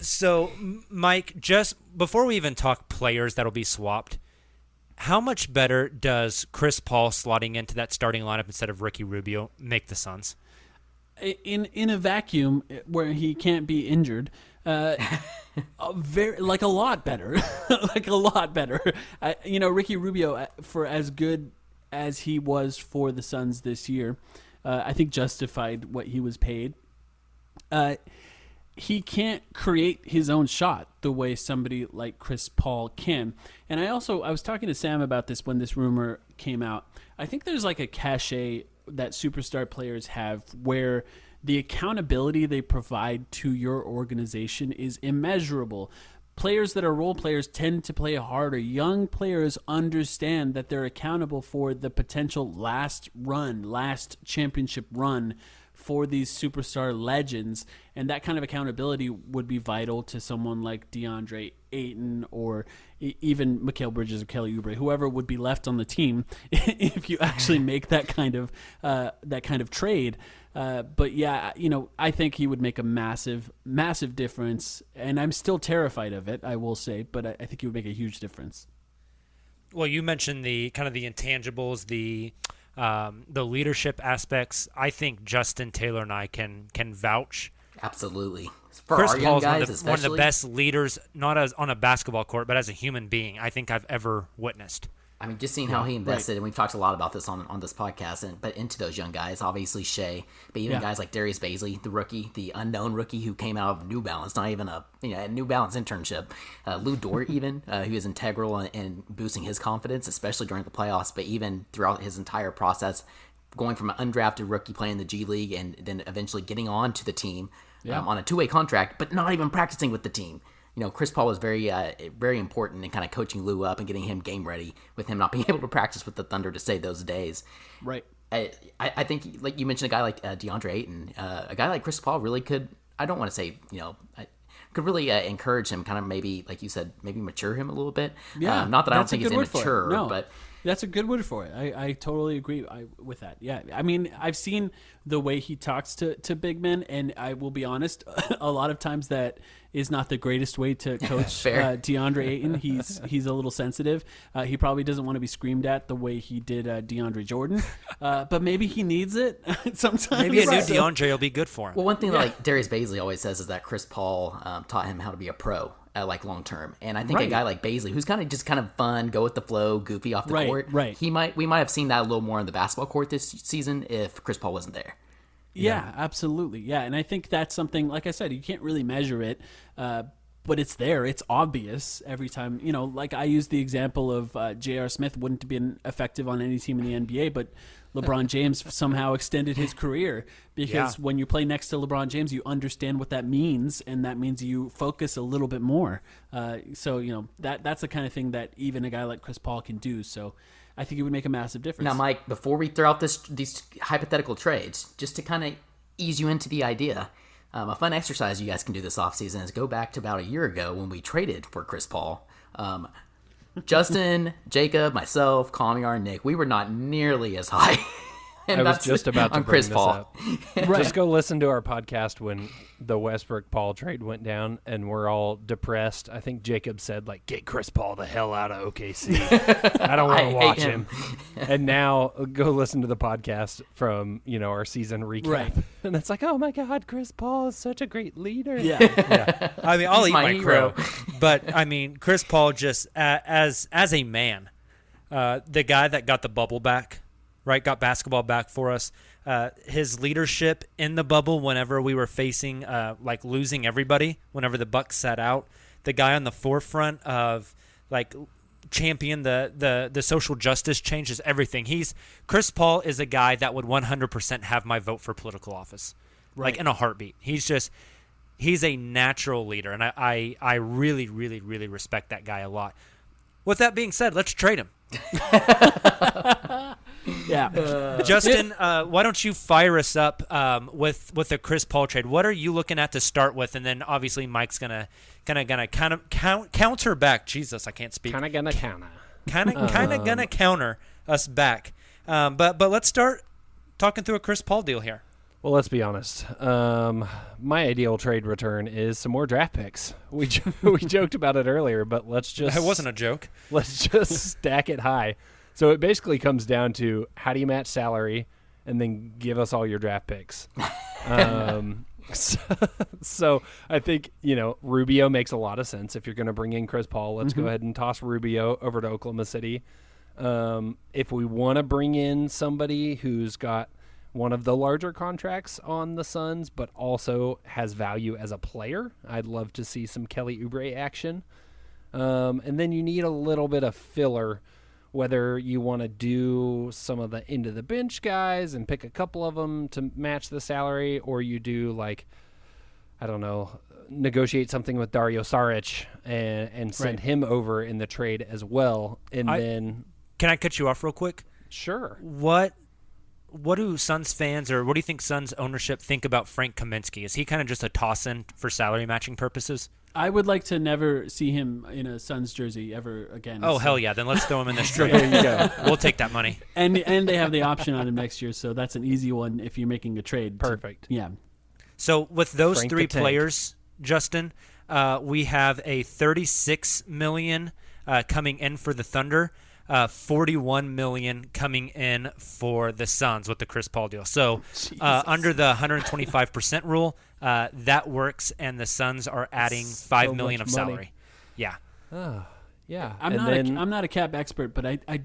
So, Mike, just before we even talk players that'll be swapped, how much better does Chris Paul slotting into that starting lineup instead of Ricky Rubio make the Suns? In a vacuum where he can't be injured, a lot better. Like a lot better. Ricky Rubio, for as good as he was for the Suns this year, I think justified what he was paid. He can't create his own shot the way somebody like Chris Paul can. And I was talking to Sam about this when this rumor came out. I think there's like a cachet that superstar players have where the accountability they provide to your organization is immeasurable. Players that are role players tend to play harder. Young players understand that they're accountable for the potential last championship run for these superstar legends, and that kind of accountability would be vital to someone like DeAndre Ayton or even Mikal Bridges or Kelly Oubre, whoever would be left on the team if you actually make that kind of trade. But yeah, I think he would make a massive, massive difference, and I'm still terrified of it, I will say, but I think he would make a huge difference. Well, you mentioned the kind of the intangibles, the leadership aspects. I think Justin, Taylor, and I can vouch. Absolutely. For Chris our young Paul's guys, one of the best leaders, not as on a basketball court, but as a human being, I think I've ever witnessed. I mean, just seeing how he invested, and we've talked a lot about this on this podcast, but into those young guys, obviously Shea, but even guys like Darius Baisley, the rookie, the unknown rookie who came out of New Balance, not even a New Balance internship. Lou Dort even, who is integral in boosting his confidence, especially during the playoffs, but even throughout his entire process, going from an undrafted rookie playing the G League and then eventually getting on to the team on a two-way contract, but not even practicing with the team. Chris Paul was very, very important in kind of coaching Lou up and getting him game ready with him not being able to practice with the Thunder to save those days. Right. I think, like you mentioned, a guy like DeAndre Ayton, a guy like Chris Paul really could, I don't want to say, could really encourage him, kind of maybe, like you said, maybe mature him a little bit. Yeah. Not that I don't think he's immature, no. but That's a good word for it. I totally agree with that. Yeah. I mean, I've seen the way he talks to big men, and I will be honest, a lot of times that is not the greatest way to coach DeAndre Ayton. He's a little sensitive. He probably doesn't want to be screamed at the way he did DeAndre Jordan, but maybe he needs it sometimes. Maybe a new DeAndre will be good for him. Well, one thing that like Darius Baisley always says is that Chris Paul taught him how to be a pro. Like long term, and I think a guy like Baisley, who's kind of fun, go with the flow, goofy off the court, we might have seen that a little more on the basketball court this season if Chris Paul wasn't there. Yeah, absolutely. Yeah, and I think that's something, like I said, you can't really measure it, but it's there. It's obvious every time. You know, like I use the example of J.R. Smith wouldn't have been effective on any team in the NBA, but LeBron James somehow extended his career because when you play next to LeBron James, you understand what that means, and that means you focus a little bit more. So, you know, that's the kind of thing that even a guy like Chris Paul can do. So I think it would make a massive difference. Now, Mike, before we throw out these hypothetical trades, just to kind of ease you into the idea, a fun exercise you guys can do this offseason is go back to about a year ago when we traded for Chris Paul. Justin, Jacob, myself, Kamiar, and Nick, we were not nearly as high. And I was just about to on bring Chris this Paul. up. Just go listen to our podcast when the Westbrook-Paul trade went down, and we're all depressed. I think Jacob said, like, get Chris Paul the hell out of OKC. I don't want to watch him. And now go listen to the podcast from, you know, our season recap. Right. And it's like, oh, my God, Chris Paul is such a great leader. Yeah. I mean, I'll He's eat my my hero. crow. But, I mean, Chris Paul just, as a man, the guy that got the bubble back, right, got basketball back for us. His leadership in the bubble whenever we were facing, like, losing everybody, whenever the Bucks sat out, the guy on the forefront of, like, champion the social justice changes everything. Chris Paul is a guy that would 100% have my vote for political office, like, in a heartbeat. He's a natural leader, and I really, really, really respect that guy a lot. With that being said, let's trade him. Justin, why don't you fire us up with the Chris Paul trade? What are you looking at to start with, and then obviously Mike's gonna counter back. Jesus, I can't speak. Kind of gonna counter us back. But let's start talking through a Chris Paul deal here. Well, let's be honest. My ideal trade return is some more draft picks. We joked about it earlier, but let's just... It wasn't a joke. Let's just stack it high. So it basically comes down to how do you match salary and then give us all your draft picks. So I think, you know, Rubio makes a lot of sense. If you're going to bring in Chris Paul, let's go ahead and toss Rubio over to Oklahoma City. If we want to bring in somebody who's got one of the larger contracts on the Suns, but also has value as a player, I'd love to see some Kelly Oubre action. And then you need a little bit of filler, whether you want to do some of the into the bench guys and pick a couple of them to match the salary, or you do, like, I don't know, negotiate something with Dario Saric and send him over in the trade as well. And then... Can I cut you off real quick? Sure. What do Suns fans, or what do you think Suns ownership think about Frank Kaminsky? Is he kind of just a toss-in for salary matching purposes? I would like to never see him in a Suns jersey ever again. Oh, hell yeah. Then let's throw him in this trade. There you go. We'll take that money. And they have the option on him next year, so that's an easy one if you're making a trade. Perfect. Yeah. So with those Frank three the Tank. players, Justin, we have a $36 million coming in for the Thunder, $41 million coming in for the Suns with the Chris Paul deal. So under the 125% rule, that works, and the Suns are adding $5 million of salary. Money. Yeah. Oh, yeah. I'm not a cap expert, but I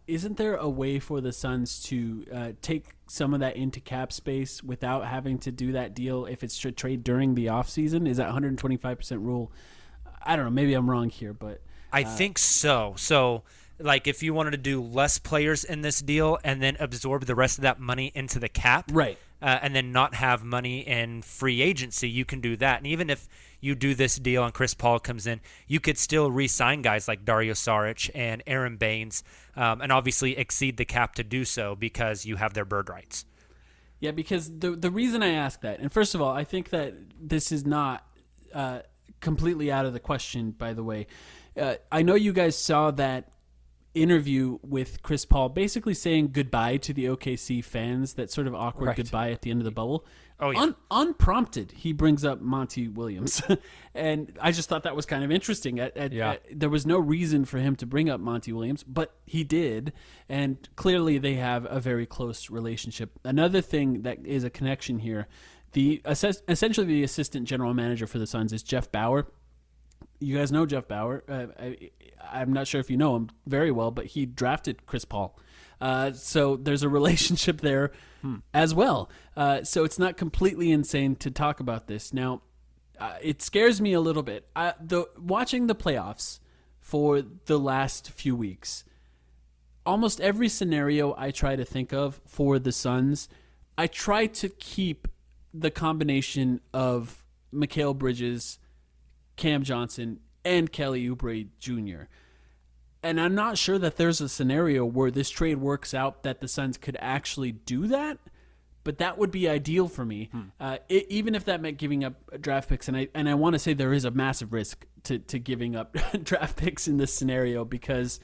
isn't there a way for the Suns to take some of that into cap space without having to do that deal if it's to trade during the offseason? Is that 125% rule? I don't know. Maybe I'm wrong here, but I think so. So, like, if you wanted to do less players in this deal and then absorb the rest of that money into the cap, right, and then not have money in free agency, you can do that. And even if you do this deal and Chris Paul comes in, you could still re-sign guys like Dario Saric and Aaron Baines, and obviously exceed the cap to do so because you have their bird rights. Yeah, because the reason I ask that, and first of all, I think that this is not completely out of the question, by the way. I know you guys saw that interview with Chris Paul, basically saying goodbye to the OKC fans, that sort of awkward goodbye at the end of the bubble. Oh, yeah. Unprompted, he brings up Monty Williams. And I just thought that was kind of interesting. There was no reason for him to bring up Monty Williams, but he did. And clearly they have a very close relationship. Another thing that is a connection here, essentially the assistant general manager for the Suns is Jeff Bauer. You guys know Jeff Bauer. I'm not sure if you know him very well, but he drafted Chris Paul. So there's a relationship there as well. So it's not completely insane to talk about this. Now, it scares me a little bit. Watching the playoffs for the last few weeks, almost every scenario I try to think of for the Suns, I try to keep the combination of Mikal Bridges, Cam Johnson, and Kelly Oubre Jr. And I'm not sure that there's a scenario where this trade works out that the Suns could actually do that, but that would be ideal for me. Even if that meant giving up draft picks, and I want to say there is a massive risk to giving up draft picks in this scenario, because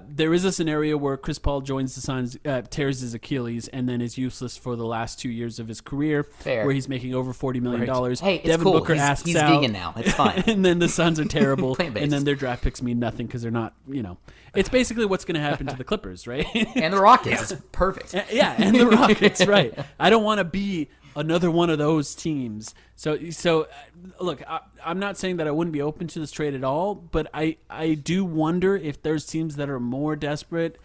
there is a scenario where Chris Paul joins the Suns, tears his Achilles, and then is useless for the last 2 years of his career, where he's making over $40 million. Hey, it's Devin cool. Booker asks he's out, vegan now. It's fine. And then the Suns are terrible, Plant-based. and then their draft picks mean nothing because they're not, it's basically what's going to happen to the Clippers, right? And the Rockets. It's perfect. Yeah, and the Rockets, right. I don't want to be another one of those teams. So look, I'm not saying that I wouldn't be open to this trade at all, but I do wonder if there's teams that are more desperate,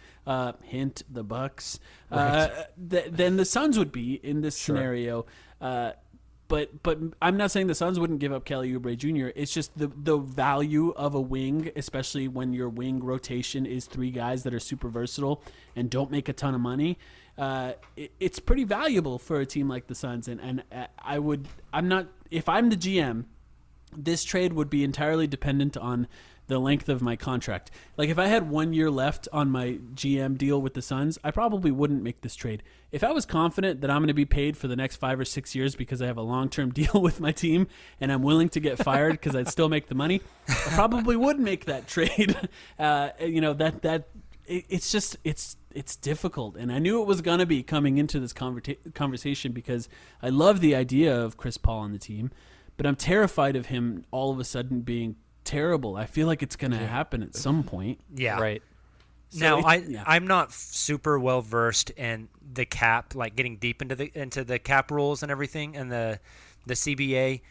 hint the Bucks, than the Suns would be in this scenario. But I'm not saying the Suns wouldn't give up Kelly Oubre Jr. It's just the value of a wing, especially when your wing rotation is 3 guys that are super versatile and don't make a ton of money. It's pretty valuable for a team like the Suns, and if I'm the GM, this trade would be entirely dependent on the length of my contract. Like if I had 1 year left on my GM deal with the Suns, I probably wouldn't make this trade. If I was confident that I'm going to be paid for the next 5 or 6 years because I have a long-term deal with my team and I'm willing to get fired because I'd still make the money, I probably would make that trade. It's difficult, and I knew it was going to be coming into this conversation because I love the idea of Chris Paul on the team, but I'm terrified of him all of a sudden being terrible. I feel like it's going to happen at some point. Yeah. Right. Now, I'm not super well versed in the cap, like getting deep into the cap rules and everything, and the CBA.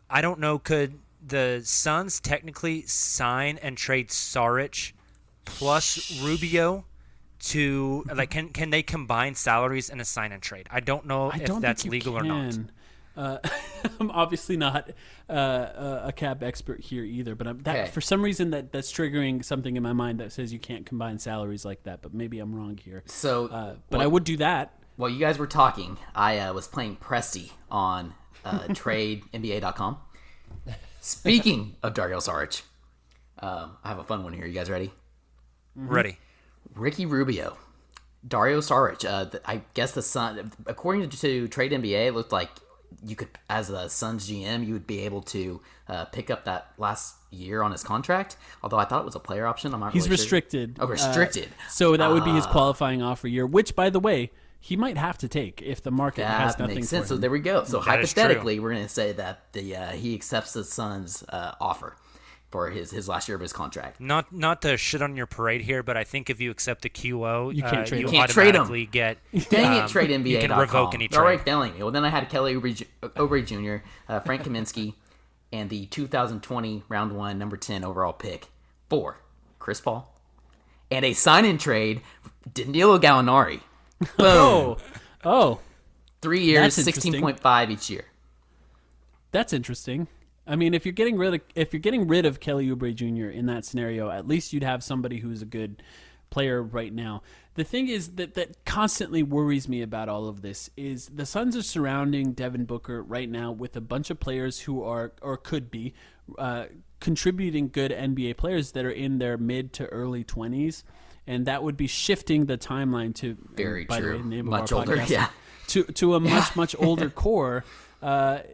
I don't know. Could the Suns technically sign and trade Saric plus Rubio to can they combine salaries in a sign and trade? I don't know if that's legal or not. I'm obviously not a cap expert here either, but for some reason that's triggering something in my mind that says you can't combine salaries like that. But maybe I'm wrong here. So, I would do that. While you guys were talking, I was playing Presti on TradeNBA.com. Speaking of Dario Saric, I have a fun one here. You guys ready? Ready. Ricky Rubio, Dario Saric. I guess the Sun, according to Trade NBA, it looked like you could, as the Suns GM, you would be able to pick up that last year on his contract. Although I thought it was a player option. I'm not. He's really restricted. Sure. Oh, restricted. So that would be his qualifying offer year, which, by the way, he might have to take if the market has nothing makes for sense. him. So there we go. So That hypothetically, we're going to say that he accepts the Suns' offer for his last year of his contract. Not to shit on your parade here, but I think if you accept the QO, you can't trade you him. Can't trade him. automatically get. Dang it, trade NBA. You can revoke any trade. All right, dang me. Well, then I had Kelly Oubre Jr., Frank Kaminsky, and the 2020 round 1 number 10 overall pick for Chris Paul, and a sign-in trade, Danilo Gallinari. Boom. Oh, 3 years, That's interesting. 16.5 each year. that's interesting. I mean, if you're getting rid of Kelly Oubre Jr. in that scenario, at least you'd have somebody who's a good player right now. The thing is that constantly worries me about all of this is the Suns are surrounding Devin Booker right now with a bunch of players who are or could be contributing good NBA players that are in their mid to early 20s, and that would be shifting the timeline to Very by true. The way, the name Much of our older, podcast, yeah. to a much older core.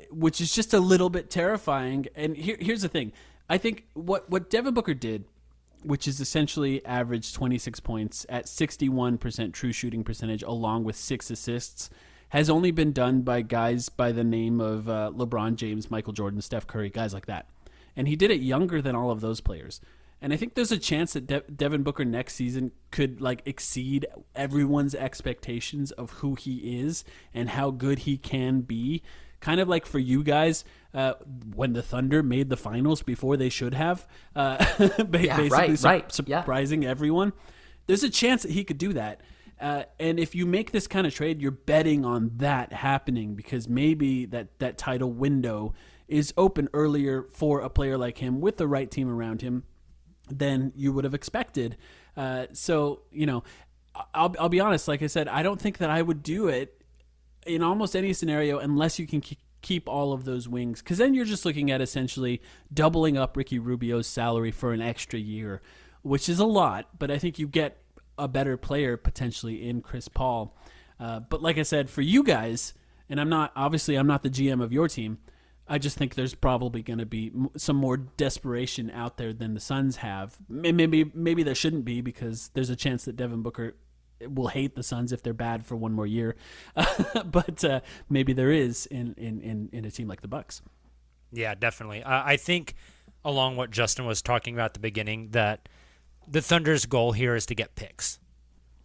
Which is just a little bit terrifying. And here's the thing. I think what Devin Booker did which is essentially averaged 26 points at 61% true shooting percentage, along with 6 assists, has only been done by guys by the name of LeBron James, Michael Jordan, Steph Curry, guys like that. And he did it younger than all of those players. And I think there's a chance that Devin Booker next season could exceed everyone's expectations of who he is and how good he can be. Kind of like for you guys, when the Thunder made the finals before they should have, basically surprising everyone. There's a chance that he could do that. And if you make this kind of trade, you're betting on that happening because maybe that title window is open earlier for a player like him with the right team around him than you would have expected. So, I'll be honest. Like I said, I don't think that I would do it in almost any scenario unless you can keep all of those wings, because then you're just looking at essentially doubling up Ricky Rubio's salary for an extra year, which is a lot, but I think you get a better player potentially in Chris Paul. But like I said, for you guys, and I'm not the GM of your team, I just think there's probably going to be some more desperation out there than the Suns have. Maybe there shouldn't be, because there's a chance that Devin Booker will hate the Suns if they're bad for one more year. But maybe there is in a team like the Bucks. Yeah, definitely. I think along what Justin was talking about at the beginning, that the Thunder's goal here is to get picks.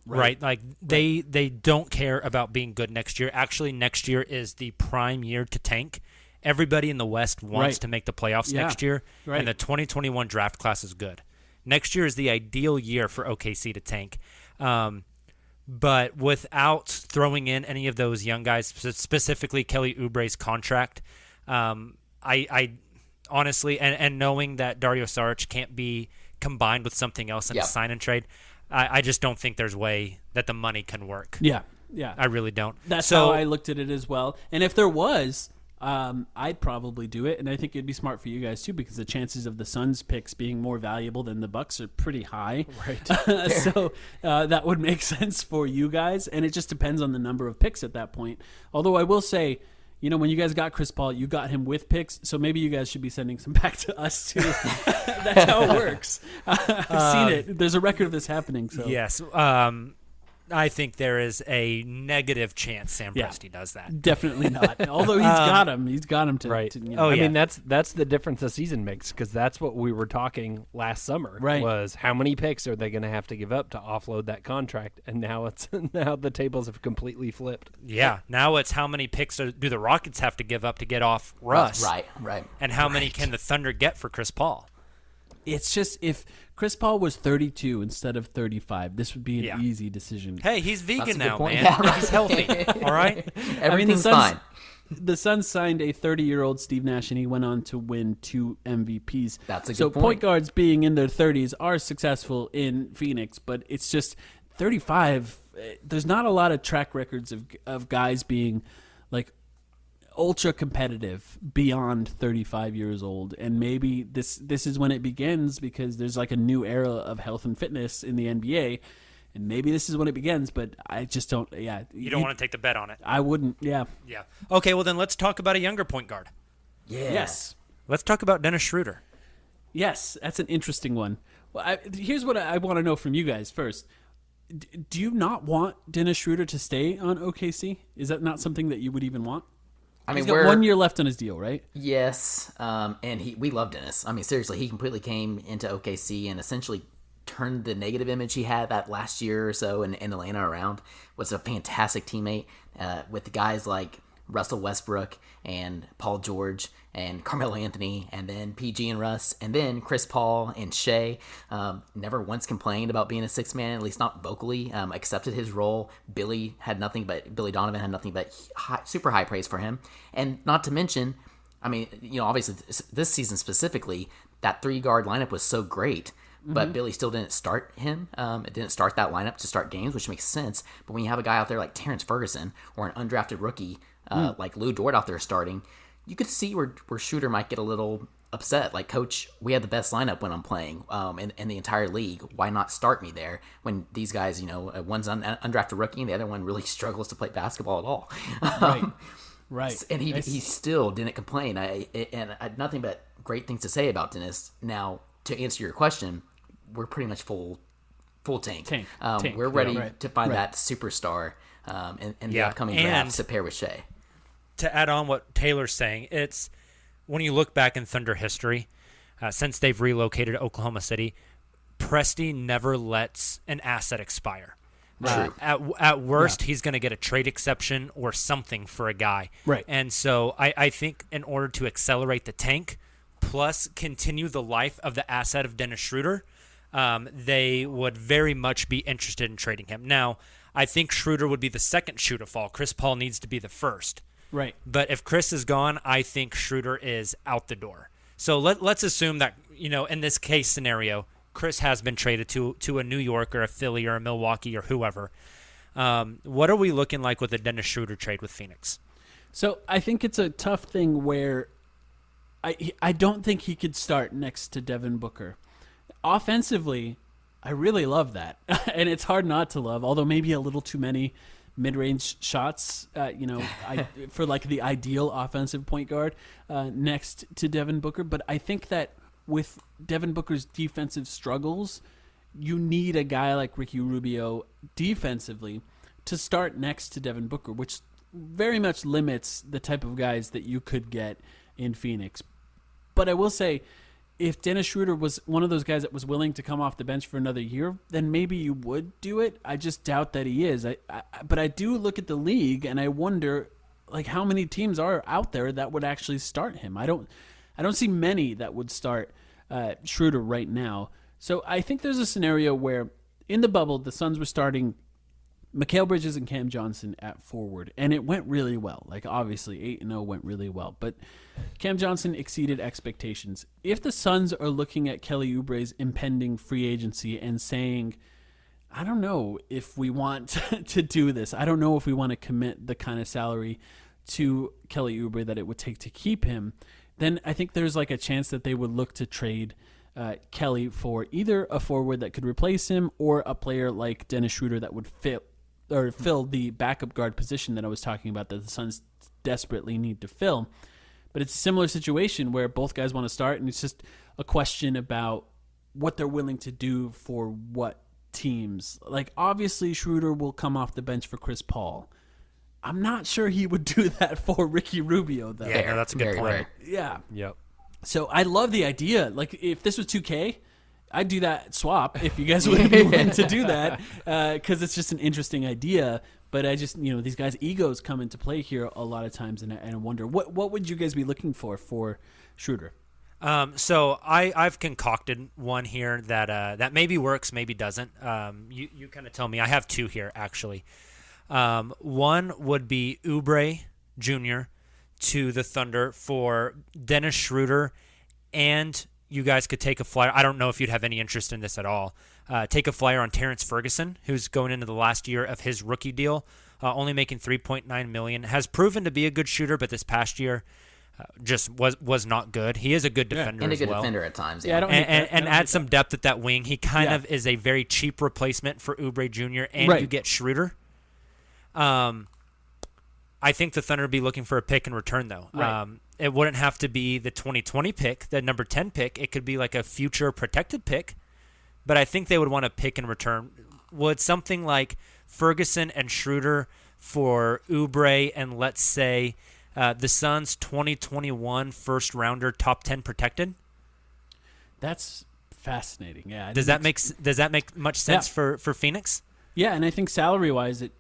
Right? Like they don't care about being good next year. Actually, next year is the prime year to tank. Everybody in the West wants to make the playoffs next year, and the 2021 draft class is good. Next year is the ideal year for OKC to tank. But without throwing in any of those young guys, specifically Kelly Oubre's contract, I honestly, and knowing that Dario Saric can't be combined with something else in a sign and trade, I just don't think there's way that the money can work. Yeah. I really don't. That's how I looked at it as well. And if there was, I'd probably do it, and I think it'd be smart for you guys too, because the chances of the Suns picks being more valuable than the Bucks are pretty high. Right. So that would make sense for you guys, and it just depends on the number of picks at that point. Although I will say, when you guys got Chris Paul, you got him with picks, so maybe you guys should be sending some back to us too. That's how it works. I've seen it. There's a record of this happening. So yes. I think there is a negative chance Sam Presti does that. Definitely not. Although he's got him to. Right. To, I mean, that's the difference a season makes, because that's what we were talking last summer. Right. Was how many picks are they going to have to give up to offload that contract? And now now the tables have completely flipped. Yeah. Now it's how many picks do the Rockets have to give up to get off Russ? Right. And how many can the Thunder get for Chris Paul? It's just, if Chris Paul was 32 instead of 35, this would be an easy decision. Hey, he's vegan now, man. Yeah, right. He's healthy. All right? Everything's fine. The Suns signed a 30-year-old Steve Nash, and he went on to win 2 MVPs. That's a good So point. point guards being in their 30s are successful in Phoenix, but it's just 35. There's not a lot of track records of guys being ultra competitive beyond 35 years old, and maybe this is when it begins, because there's a new era of health and fitness in the NBA, and maybe this is when it begins. But I just don't. Yeah, you don't want to take the bet on it. I wouldn't. Yeah. Okay, well then let's talk about a younger point guard. Yes. Let's talk about Dennis Schroeder. Yes, that's an interesting one. Well, here's what I want to know from you guys first. Do you not want Dennis Schroeder to stay on OKC? Is that not something that you would even want? I mean, he's got 1 year left on his deal, right? Yes, and we love Dennis. I mean, seriously, he completely came into OKC and essentially turned the negative image he had that last year or so in Atlanta around. Was a fantastic teammate with guys like Russell Westbrook and Paul George and Carmelo Anthony, and then PG and Russ, and then Chris Paul and Shea. Never once complained about being a sixth man, at least not vocally. Accepted his role. Billy Donovan had nothing but super high praise for him. And not to mention, I mean, obviously this season specifically, that 3-guard lineup was so great. But Billy still didn't start him. It didn't start that lineup to start games, which makes sense. But when you have a guy out there like Terrence Ferguson or an undrafted rookie like Lou Dort out there starting, you could see where Schroeder might get a little upset. Like, coach, we had the best lineup when I'm playing in the entire league. Why not start me there when these guys, one's an undrafted rookie and the other one really struggles to play basketball at all? Right. And he still didn't complain. I had nothing but great things to say about Dennis. Now, to answer your question, we're pretty much full tank. Tank. We're ready Right. to find Right. that superstar in the Yeah, upcoming and- drafts to pair with Shea. To add on what Taylor's saying, it's when you look back in Thunder history, since they've relocated to Oklahoma City, Presti never lets an asset expire. At worst, he's going to get a trade exception or something for a guy. Right. And so I think in order to accelerate the tank, plus continue the life of the asset of Dennis Schroeder, they would very much be interested in trading him. Now, I think Schroeder would be the second shoe to fall. Chris Paul needs to be the first. Right. But if Chris is gone, I think Schroeder is out the door. So let's assume that, in this case scenario, Chris has been traded to a New York or a Philly or a Milwaukee or whoever. What are we looking like with the Dennis Schroeder trade with Phoenix? So I think it's a tough thing where I don't think he could start next to Devin Booker. Offensively, I really love that. And it's hard not to love, although maybe a little too many mid-range shots, for like the ideal offensive point guard next to Devin Booker. But I think that with Devin Booker's defensive struggles, you need a guy like Ricky Rubio defensively to start next to Devin Booker, which very much limits the type of guys that you could get in Phoenix. But I will say, if Dennis Schroeder was one of those guys that was willing to come off the bench for another year, then maybe you would do it. I just doubt that he is. But I do look at the league and I wonder, like, how many teams are out there that would actually start him. I don't see many that would start Schroeder right now. So I think there's a scenario where in the bubble, the Suns were starting Mikal Bridges and Cam Johnson at forward, and it went really well. Like, obviously, 8-0 went really well, but Cam Johnson exceeded expectations. If the Suns are looking at Kelly Oubre's impending free agency and saying, I don't know if we want to do this, I don't know if we want to commit the kind of salary to Kelly Oubre that it would take to keep him, then I think there's like a chance that they would look to trade Kelly for either a forward that could replace him or a player like Dennis Schroeder that would fill the backup guard position that I was talking about that the Suns desperately need to fill. But it's a similar situation where both guys want to start, and it's just a question about what they're willing to do for what teams. Like, obviously, Schroeder will come off the bench for Chris Paul. I'm not sure he would do that for Ricky Rubio, though. Yeah, that's a good point. Rare. Yeah. Yep. So I love the idea. Like, if this was 2K, I'd do that swap if you guys would be willing to do that, because it's just an interesting idea. But I just, these guys' egos come into play here a lot of times, and I wonder, what would you guys be looking for Schroeder? So I've concocted one here that maybe works, maybe doesn't. You kind of tell me. I have two here, actually. One would be Oubre Jr. to the Thunder for Dennis Schroeder, and you guys could take a flyer. I don't know if you'd have any interest in this at all. Take a flyer on Terrence Ferguson, who's going into the last year of his rookie deal, only making $3.9 million. Has proven to be a good shooter, but this past year just was not good. He is a good defender and a as good well. defender at times. Yeah, and add some depth at that wing. He kind of is a very cheap replacement for Oubre Jr. And you get Schroeder. I think the Thunder would be looking for a pick in return, though. Right. It wouldn't have to be the 2020 pick, the number 10 pick. It could be like a future protected pick. But I think they would want a pick in return. Would something like Ferguson and Schroeder for Oubre and, let's say, the Suns' 2021 first-rounder top 10 protected? That's fascinating. Yeah. Does that make much sense for Phoenix? Yeah, and I think salary-wise, it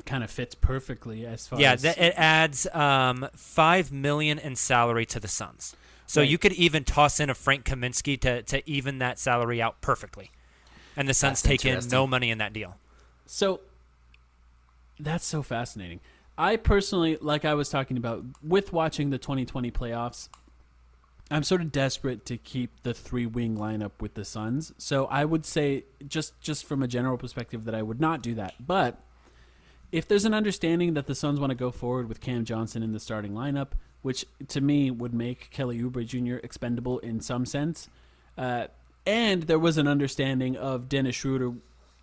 kind of fits perfectly as far as... Yeah, it adds $5 million in salary to the Suns. So you could even toss in a Frank Kaminsky to even that salary out perfectly. And the Suns take in no money in that deal. So that's so fascinating. I personally, like I was talking about, with watching the 2020 playoffs, I'm sort of desperate to keep the three-wing lineup with the Suns. So I would say, just from a general perspective, that I would not do that. But if there's an understanding that the Suns want to go forward with Cam Johnson in the starting lineup, which to me would make Kelly Oubre Jr. expendable in some sense, and there was an understanding of Dennis Schroeder,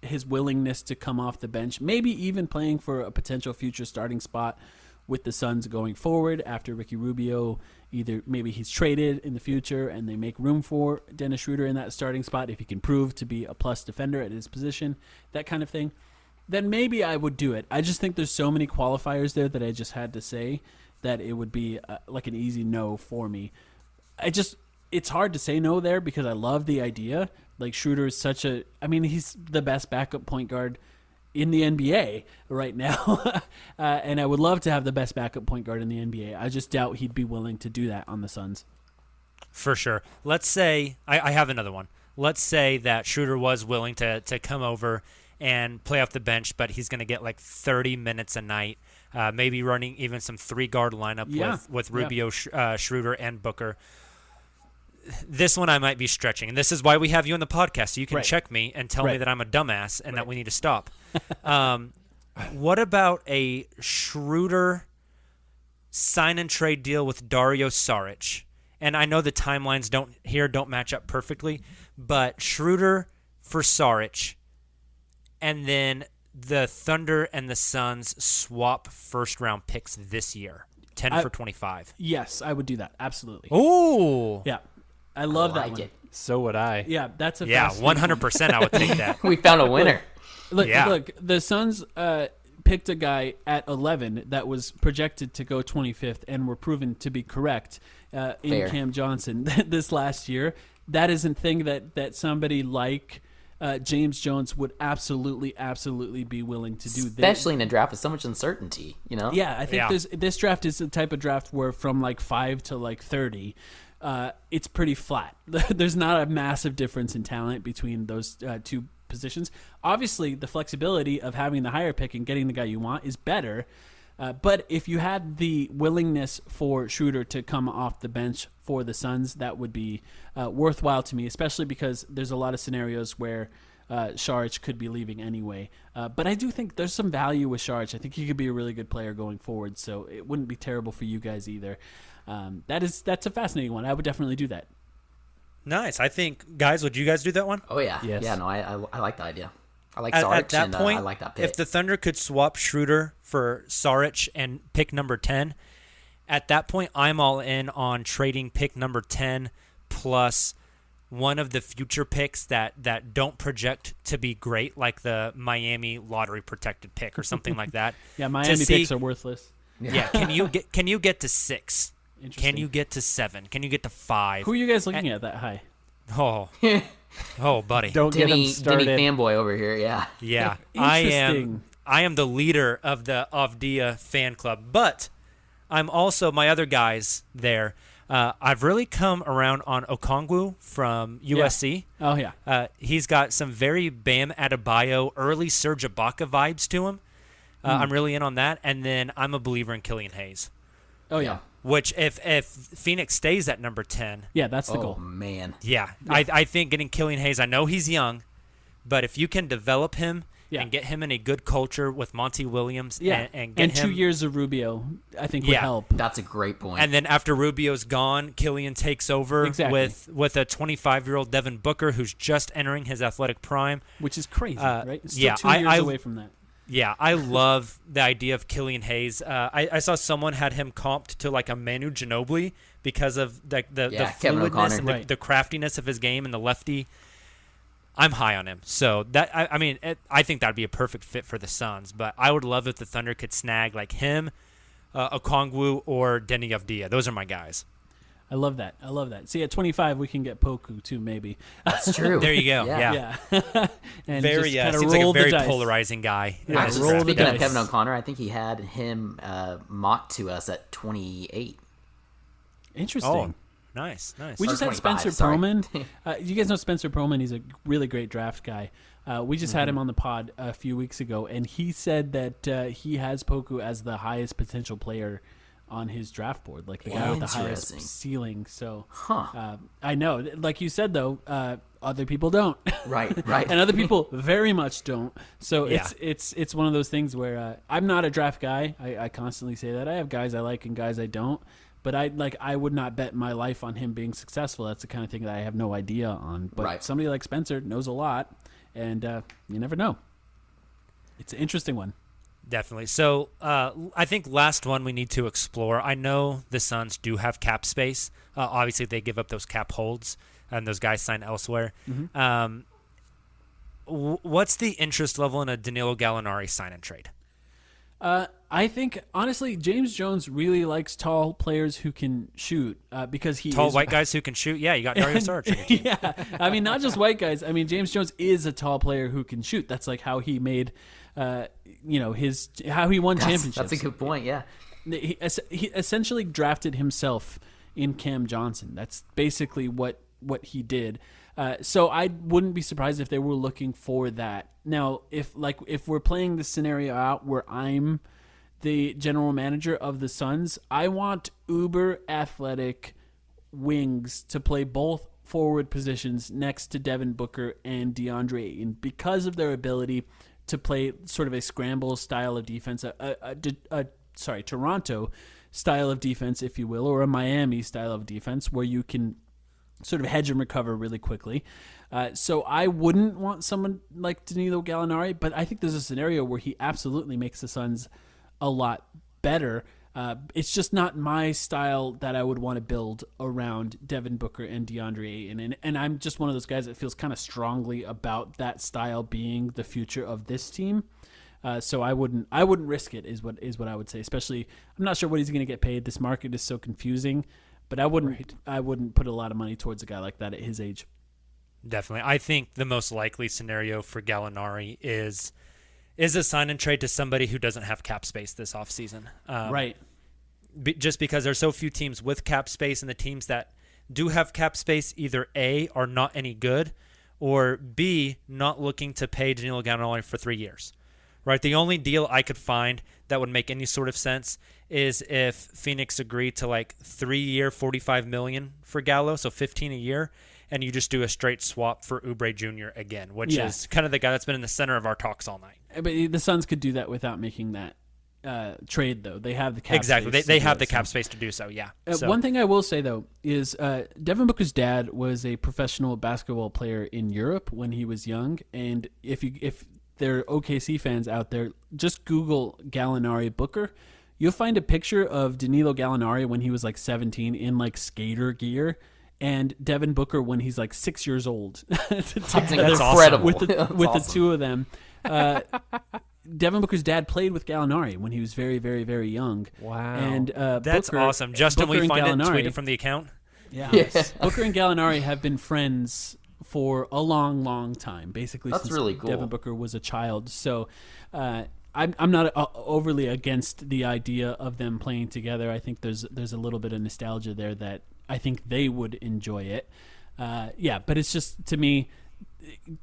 his willingness to come off the bench, maybe even playing for a potential future starting spot with the Suns going forward after Ricky Rubio. Either maybe he's traded in the future and they make room for Dennis Schroeder in that starting spot if he can prove to be a plus defender at his position, that kind of thing, then maybe I would do it. I just think there's so many qualifiers there that I just had to say that it would be like an easy no for me. It's hard to say no there because I love the idea. Like Schroeder is he's the best backup point guard in the NBA right now. And I would love to have the best backup point guard in the NBA. I just doubt he'd be willing to do that on the Suns. For sure. Let's say, I have another one. Let's say that Schroeder was willing to come over and play off the bench, but he's going to get like 30 minutes a night, maybe running even some 3-guard lineup with Rubio, Schroeder, and Booker. This one I might be stretching, and this is why we have you on the podcast, so you can check me and tell me that I'm a dumbass and that we need to stop. What about a Schroeder sign and trade deal with Dario Saric? And I know the timelines don't match up perfectly, but Schroeder for Saric, and then the Thunder and the Suns swap first-round picks this year, 10 for 25. Yes, I would do that. Absolutely. Ooh. Yeah. I love that one. So would I. Yeah, that's a 100% I would take that. We found a winner. Look, the Suns picked a guy at 11 that was projected to go 25th and were proven to be correct in Cam Johnson this last year. That is a thing that somebody like James Jones would absolutely be willing to do. Especially in a draft with so much uncertainty, you know? Yeah, I think this draft is the type of draft where from like 5 to like 30, it's pretty flat. There's not a massive difference in talent between those two positions. Obviously, the flexibility of having the higher pick and getting the guy you want is better. But if you had the willingness for Schroeder to come off the bench for the Suns, that would be worthwhile to me, especially because there's a lot of scenarios where Saric could be leaving anyway. But I do think there's some value with Saric. I think he could be a really good player going forward, so it wouldn't be terrible for you guys either. That's a fascinating one. I would definitely do that. Nice. I think, guys, would you guys do that one? Oh, yeah. Yes. Yeah, no, I like the idea. I like Saric, at that point, I like that pick. If the Thunder could swap Schroeder for Saric and pick number 10, at that point, I'm all in on trading pick number 10 plus one of the future picks that don't project to be great, like the Miami lottery protected pick or something like that. Yeah, Miami picks are worthless. Yeah, can you get to 6? Can you get to 7? Can you get to 5? Who are you guys looking at that high? Oh, buddy. Don't get him started. Denny fanboy over here, yeah. Yeah, Interesting. I am the leader of the Avdia fan club, but I'm also my other guys there. I've really come around on Okongwu from USC. Yeah. Oh, yeah. He's got some very Bam Adebayo, early Serge Ibaka vibes to him. I'm really in on that. And then I'm a believer in Killian Hayes. Oh, yeah. Which, if Phoenix stays at number 10. Yeah, that's the goal. Oh, man. Yeah. I think getting Killian Hayes, I know he's young, but if you can develop him and get him in a good culture with Monty Williams and get him 2 years of Rubio, I think would help. That's a great point. And then after Rubio's gone, Killian takes over with a 25-year-old Devin Booker who's just entering his athletic prime. Which is crazy, right? Still 2 years away from that. Yeah, I love the idea of Killian Hayes. I saw someone had him comped to like a Manu Ginobili because of the fluidness and the craftiness of his game and the lefty. I'm high on him. So that I think that'd be a perfect fit for the Suns. But I would love if the Thunder could snag like him, Okongwu, or Denny Avdia. Those are my guys. I love that. See, at 25, we can get Poku, too, maybe. That's true. There you go. Yeah. And very, seems like a very polarizing guy. Actually, speaking of Kevin O'Connor, I think he had him mocked to us at 28. Interesting. Oh, nice. We just had Spencer Perlman. You guys know Spencer Perlman. He's a really great draft guy. We just had him on the pod a few weeks ago, and he said that he has Poku as the highest potential player on his draft board, like the guy with the highest ceiling. So I know, like you said, though, other people don't. Right. And other people very much don't. So it's one of those things where I'm not a draft guy. I constantly say that. I have guys I like and guys I don't. But I would not bet my life on him being successful. That's the kind of thing that I have no idea on. But somebody like Spencer knows a lot, and you never know. It's an interesting one. Definitely. So I think last one we need to explore. I know the Suns do have cap space. Obviously, they give up those cap holds, and those guys sign elsewhere. Mm-hmm. What's the interest level in a Danilo Gallinari sign and trade? I think, honestly, James Jones really likes tall players who can shoot because he Tall is white guys who can shoot? Yeah, you got Dario Saric. Yeah, I mean, not just white guys. I mean, James Jones is a tall player who can shoot. That's like how he made, how he won championships. That's a good point, yeah. He essentially drafted himself in Cam Johnson. That's basically what he did. So I wouldn't be surprised if they were looking for that. Now, if we're playing the scenario out where I'm the general manager of the Suns, I want uber athletic wings to play both forward positions next to Devin Booker and DeAndre Ayton because of their ability to play sort of a scramble style of defense, Toronto style of defense, if you will, or a Miami style of defense where you can sort of hedge and recover really quickly. So I wouldn't want someone like Danilo Gallinari, but I think there's a scenario where he absolutely makes the Suns a lot better. It's just not my style that I would want to build around Devin Booker and DeAndre Ayton. And I'm just one of those guys that feels kind of strongly about that style being the future of this team. So I wouldn't risk it is what I would say. Especially, I'm not sure what he's going to get paid. This market is so confusing, but I wouldn't put a lot of money towards a guy like that at his age. Definitely. I think the most likely scenario for Gallinari is a sign and trade to somebody who doesn't have cap space this offseason. Right. Just because there's so few teams with cap space, and the teams that do have cap space either A, are not any good, or B, not looking to pay Danilo Gallinari for 3 years. Right? The only deal I could find that would make any sort of sense is if Phoenix agreed to like 3 year, $45 million for Gallo, so 15 a year, and you just do a straight swap for Oubre Jr. again, which is kind of the guy that's been in the center of our talks all night. But the Suns could do that without making that trade, though. They have the cap exactly. space. They have the cap space to do so, yeah. One thing I will say, though, is Devin Booker's dad was a professional basketball player in Europe when he was young, and if there are OKC fans out there, just Google Gallinari Booker. You'll find a picture of Danilo Gallinari when he was like 17 in like skater gear, and Devin Booker when he's like 6 years old. That's incredible. With the two of them. Devin Booker's dad played with Gallinari when he was very, very, very young. Wow. And that's awesome. Justin, will you find it and tweet it from the account? Yeah. Booker and Gallinari have been friends for a long, long time, basically. That's since really cool. Devin Booker was a child. So I'm not overly against the idea of them playing together. I think there's a little bit of nostalgia there that I think they would enjoy it. But it's just, to me,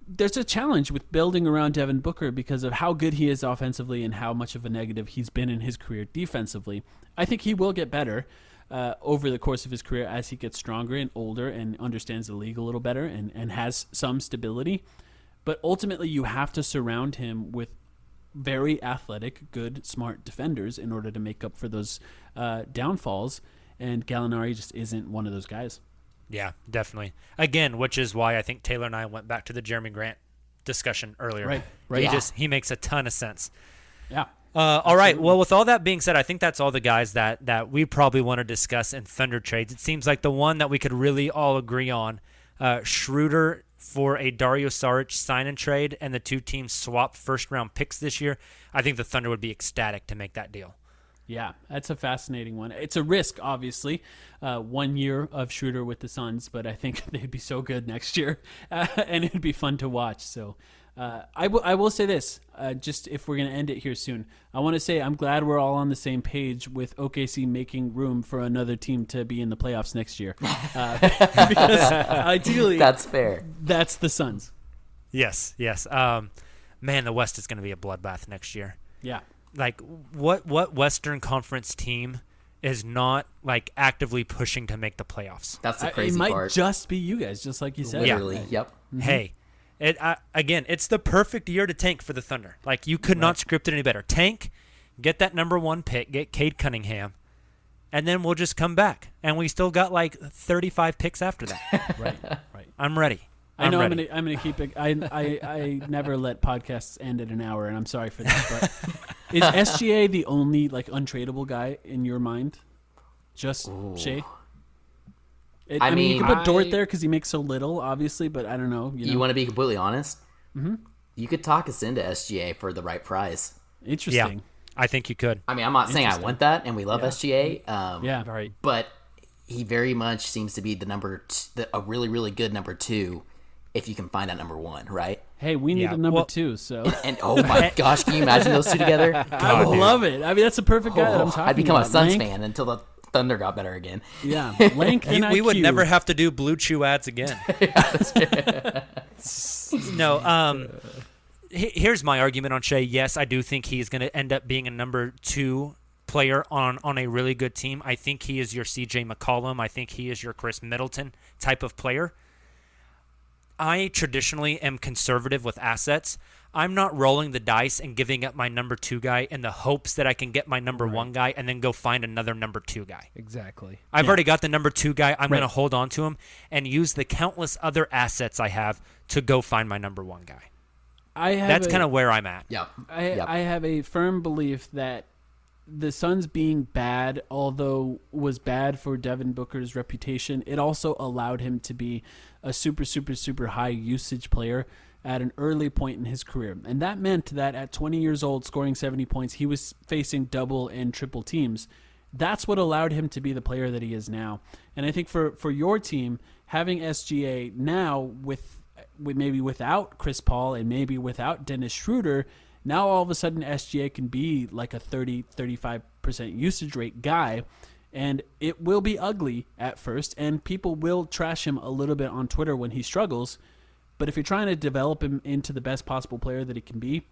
there's a challenge with building around Devin Booker because of how good he is offensively and how much of a negative he's been in his career defensively. I think he will get better over the course of his career as he gets stronger and older and understands the league a little better and has some stability. But ultimately, you have to surround him with very athletic, good, smart defenders in order to make up for those downfalls. And Gallinari just isn't one of those guys. Yeah, definitely. Again, which is why I think Taylor and I went back to the Jeremy Grant discussion earlier. Right. He makes a ton of sense. Yeah. All right. Well, with all that being said, I think that's all the guys that we probably want to discuss in Thunder trades. It seems like the one that we could really all agree on, Schroeder for a Dario Saric sign and trade, and the two teams swap first-round picks this year. I think the Thunder would be ecstatic to make that deal. Yeah, that's a fascinating one. It's a risk, obviously, 1 year of Schroeder with the Suns, but I think they'd be so good next year, and it'd be fun to watch. So I will say this, just if we're going to end it here soon, I want to say I'm glad we're all on the same page with OKC making room for another team to be in the playoffs next year. Because ideally, that's fair. That's the Suns. Yes. Man, the West is going to be a bloodbath next year. Yeah. Like, what Western Conference team is not, like, actively pushing to make the playoffs? That's the crazy part. It might part. just be you guys, just like you said. Literally, yep. Mm-hmm. Hey, again, it's the perfect year to tank for the Thunder. Like, you could not script it any better. Tank, get that number one pick, get Cade Cunningham, and then we'll just come back. And we still got, like, 35 picks after that. Right. I'm ready. I'm gonna keep it. I never let podcasts end at an hour, and I'm sorry for that. But Is SGA the only untradeable guy in your mind? Just Shea? I mean, you could put Dort there because he makes so little, obviously, but I don't know. You want to be completely honest? Mm-hmm. You could talk us into SGA for the right price. Interesting. Yeah, I think you could. I mean, I'm not saying I want that, and we love SGA. Right. But he very much seems to be a really, really good number 2 if you can find that number 1, right? Hey, we need a number 2, so. And oh my gosh, can you imagine those two together? I would love it. I mean, that's the perfect guy that I'm talking about. I'd become a Suns Lank. fan until the Thunder got better again. Yeah, length and We would IQ. never have to do Blue Chew ads again. No, here's my argument on Shea. Yes, I do think he's going to end up being a number 2 player on a really good team. I think he is your CJ McCollum. I think he is your Chris Middleton type of player. I traditionally am conservative with assets. I'm not rolling the dice and giving up my number 2 guy in the hopes that I can get my number 1 guy and then go find another number 2 guy. Exactly. I've already got the number 2 guy. I'm going to hold on to him and use the countless other assets I have to go find my number 1 guy. That's kind of where I'm at. Yeah. I have a firm belief that the Suns being bad, although was bad for Devin Booker's reputation, it also allowed him to be a super, super, super high usage player at an early point in his career. And that meant that at 20 years old, scoring 70 points, he was facing double and triple teams. That's what allowed him to be the player that he is now. And I think for your team, having SGA now with maybe without Chris Paul and maybe without Dennis Schroeder, now all of a sudden SGA can be like a 30-35% usage rate guy, and it will be ugly at first, and people will trash him a little bit on Twitter when he struggles. But if you're trying to develop him into the best possible player that he can be,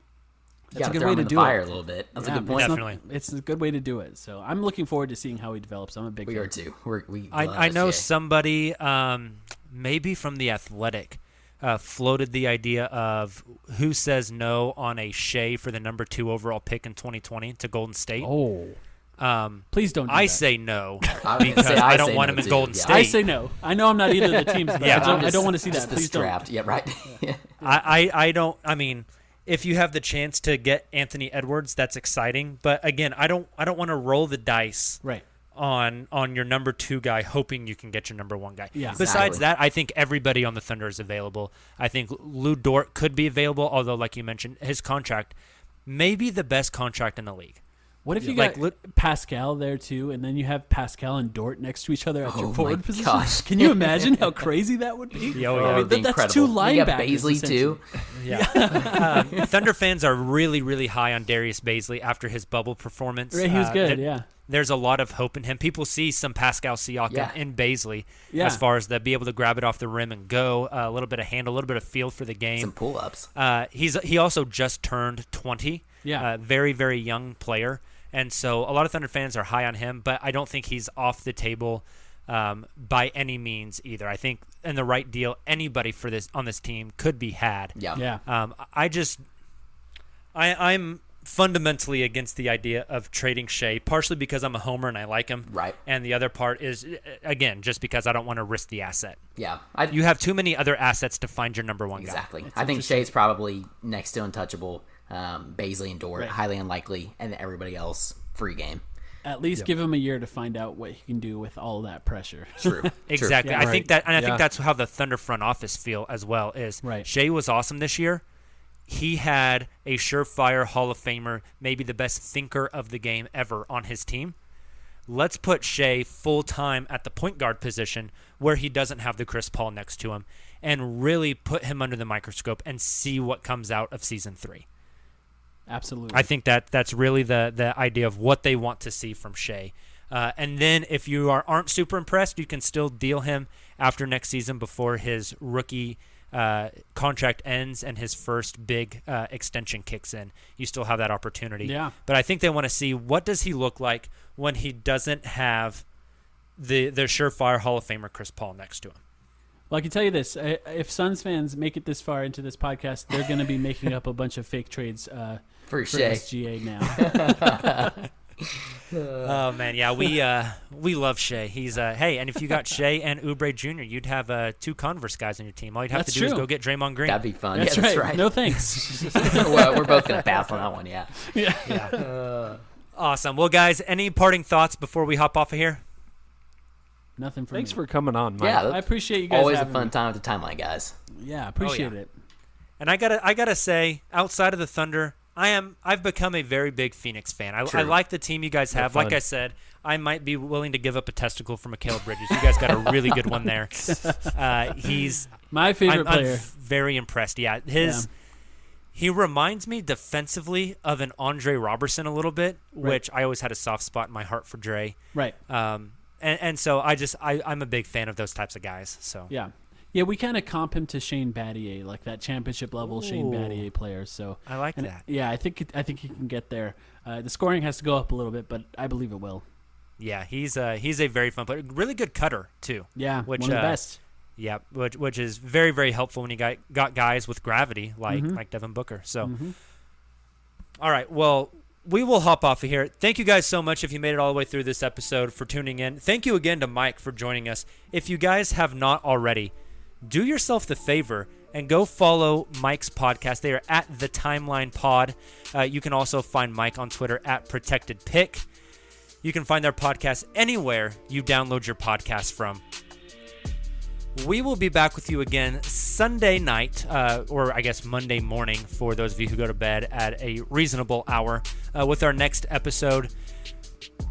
that's a good way to do fire it. A little bit. That's a good point. Definitely. It's a good way to do it. So I'm looking forward to seeing how he develops. I'm a big fan. We are too. I know somebody, maybe from The Athletic, floated the idea of who says no on a Shea for the number 2 overall pick in 2020 to Golden State. Please don't do I that. say no I because I don't want him in Golden State. I say no. I know I'm not either of the teams, but I don't want to see that. Please don't. Yeah, right. I don't. I mean, if you have the chance to get Anthony Edwards, that's exciting. But again, I don't want to roll the dice on your number 2 guy, hoping you can get your number 1 guy. Yeah. Besides that, I think everybody on the Thunder is available. I think Lou Dort could be available, although, like you mentioned, his contract may be the best contract in the league. What if you got Pascal there too, and then you have Pascal and Dort next to each other at your forward position? Gosh. Can you imagine how crazy that would be? I mean, that's 2 linebackers. You got Baisley too. Yeah. Thunder fans are really, really high on Darius Baisley after his bubble performance. Right, he was good, There's a lot of hope in him. People see some Pascal Siakam in Baisley as far as be able to grab it off the rim and go, a little bit of handle, a little bit of feel for the game. Some pull-ups. He also just turned 20. Yeah. Very, very young player. And so a lot of Thunder fans are high on him, but I don't think he's off the table by any means either. I think in the right deal, anybody on this team could be had. Yeah. I'm fundamentally against the idea of trading Shea, partially because I'm a homer and I like him. Right. And the other part is, again, just because I don't want to risk the asset. Yeah. You have too many other assets to find your number 1 guy. Exactly. I think Shea's probably next to untouchable. Baisley and Dort, highly unlikely, and everybody else, free game. At least give him a year to find out what he can do with all that pressure. True. Exactly. I think that, and I think that's how the Thunder front office feel as well. Is Shea was awesome this year. He had a surefire Hall of Famer, maybe the best thinker of the game ever on his team. Let's put Shea full-time at the point guard position where he doesn't have the Chris Paul next to him and really put him under the microscope and see what comes out of Season 3. Absolutely. I think that's really the idea of what they want to see from Shea. And then if you aren't super impressed, you can still deal him after next season before his rookie contract ends and his first big extension kicks in. You still have that opportunity. Yeah. But I think they want to see what does he look like when he doesn't have the surefire Hall of Famer Chris Paul next to him. Well, I can tell you this. If Suns fans make it this far into this podcast, they're going to be making up a bunch of fake trades for Shea. SGA now. Oh man, yeah, we love Shea. He's hey, and if you got Shea and Oubre Jr., you'd have 2 Converse guys on your team. All you'd have to do is go get Draymond Green. That'd be fun. That's yeah, right. that's right. No thanks. Well, we're both gonna pass on that one. Yeah. Yeah. Awesome. Well, guys, any parting thoughts before we hop off of here? Nothing for Thanks me. for coming on, Mike. Yeah, I appreciate you guys. always a having fun me. time at the timeline, guys. Yeah, appreciate it. And I gotta say, outside of the Thunder, I've become a very big Phoenix fan. I like the team you guys have. Like I said, I might be willing to give up a testicle for Mikal Bridges. You guys got a really good one there. He's my favorite player. I'm very impressed. Yeah, he reminds me defensively of an Andre Robertson a little bit, which I always had a soft spot in my heart for Dre. Right. And so I'm a big fan of those types of guys. So Yeah, we kind of comp him to Shane Battier, like that championship level Shane Battier player. So I like that. Yeah, I think he can get there. The scoring has to go up a little bit, but I believe it will. Yeah, he's a very fun player. Really good cutter too. Yeah, which, one of the best. Yeah, which is very, very helpful when you got guys with gravity like Devin Booker. So, all right, well, we will hop off of here. Thank you guys so much if you made it all the way through this episode for tuning in. Thank you again to Mike for joining us. If you guys have not already, do yourself the favor and go follow Mike's podcast. They are at The Timeline Pod. You can also find Mike on Twitter at Protected Pick. You can find their podcast anywhere you download your podcast from. We will be back with you again Sunday night, or I guess Monday morning for those of you who go to bed at a reasonable hour with our next episode.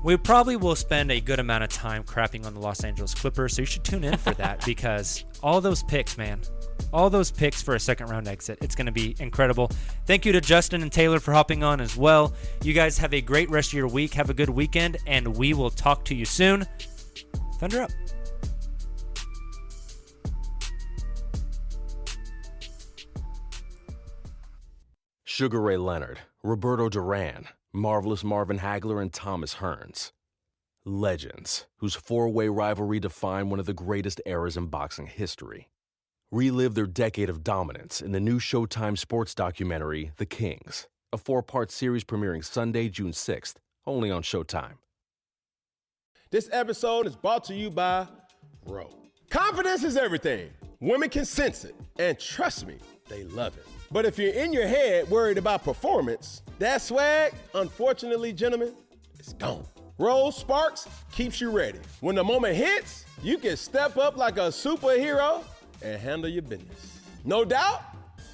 We probably will spend a good amount of time crapping on the Los Angeles Clippers, so you should tune in for that because all those picks, man, all those picks for a second-round exit, it's going to be incredible. Thank you to Justin and Taylor for hopping on as well. You guys have a great rest of your week. Have a good weekend, and we will talk to you soon. Thunder up. Sugar Ray Leonard, Roberto Duran, Marvelous Marvin Hagler, and Thomas Hearns. Legends, whose four-way rivalry defined one of the greatest eras in boxing history. Relive their decade of dominance in the new Showtime sports documentary, The Kings, a 4-part series premiering Sunday, June 6th, only on Showtime. This episode is brought to you by Ro. Confidence is everything. Women can sense it, and trust me, they love it. But if you're in your head worried about performance, that swag, unfortunately, gentlemen, is gone. Rose Sparks keeps you ready. When the moment hits, you can step up like a superhero and handle your business. No doubt,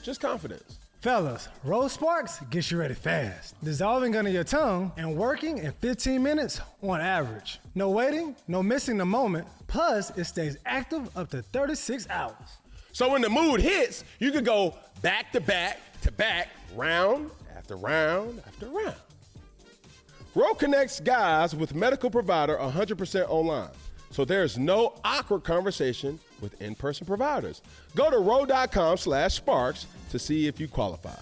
just confidence. Fellas, Rose Sparks gets you ready fast, dissolving under your tongue and working in 15 minutes on average. No waiting, no missing the moment, plus it stays active up to 36 hours. So when the mood hits, you can go back to back to back, round after round after round. Ro connects guys with medical provider 100% online, so there's no awkward conversation with in-person providers. Go to ro.com/sparks to see if you qualify.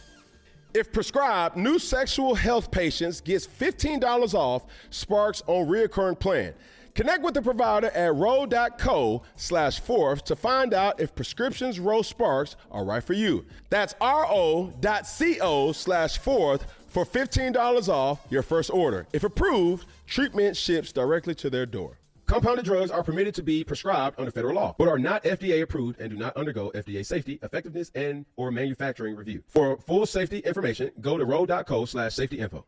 If prescribed, new sexual health patients gets $15 off Sparks on reoccurring plan. Connect with the provider at ro.co/fourth to find out if prescriptions Ro Sparks are right for you. That's ro.co/fourth for $15 off your first order. If approved, treatment ships directly to their door. Compounded drugs are permitted to be prescribed under federal law, but are not FDA approved and do not undergo FDA safety, effectiveness, and or manufacturing review. For full safety information, go to ro.co/safety info.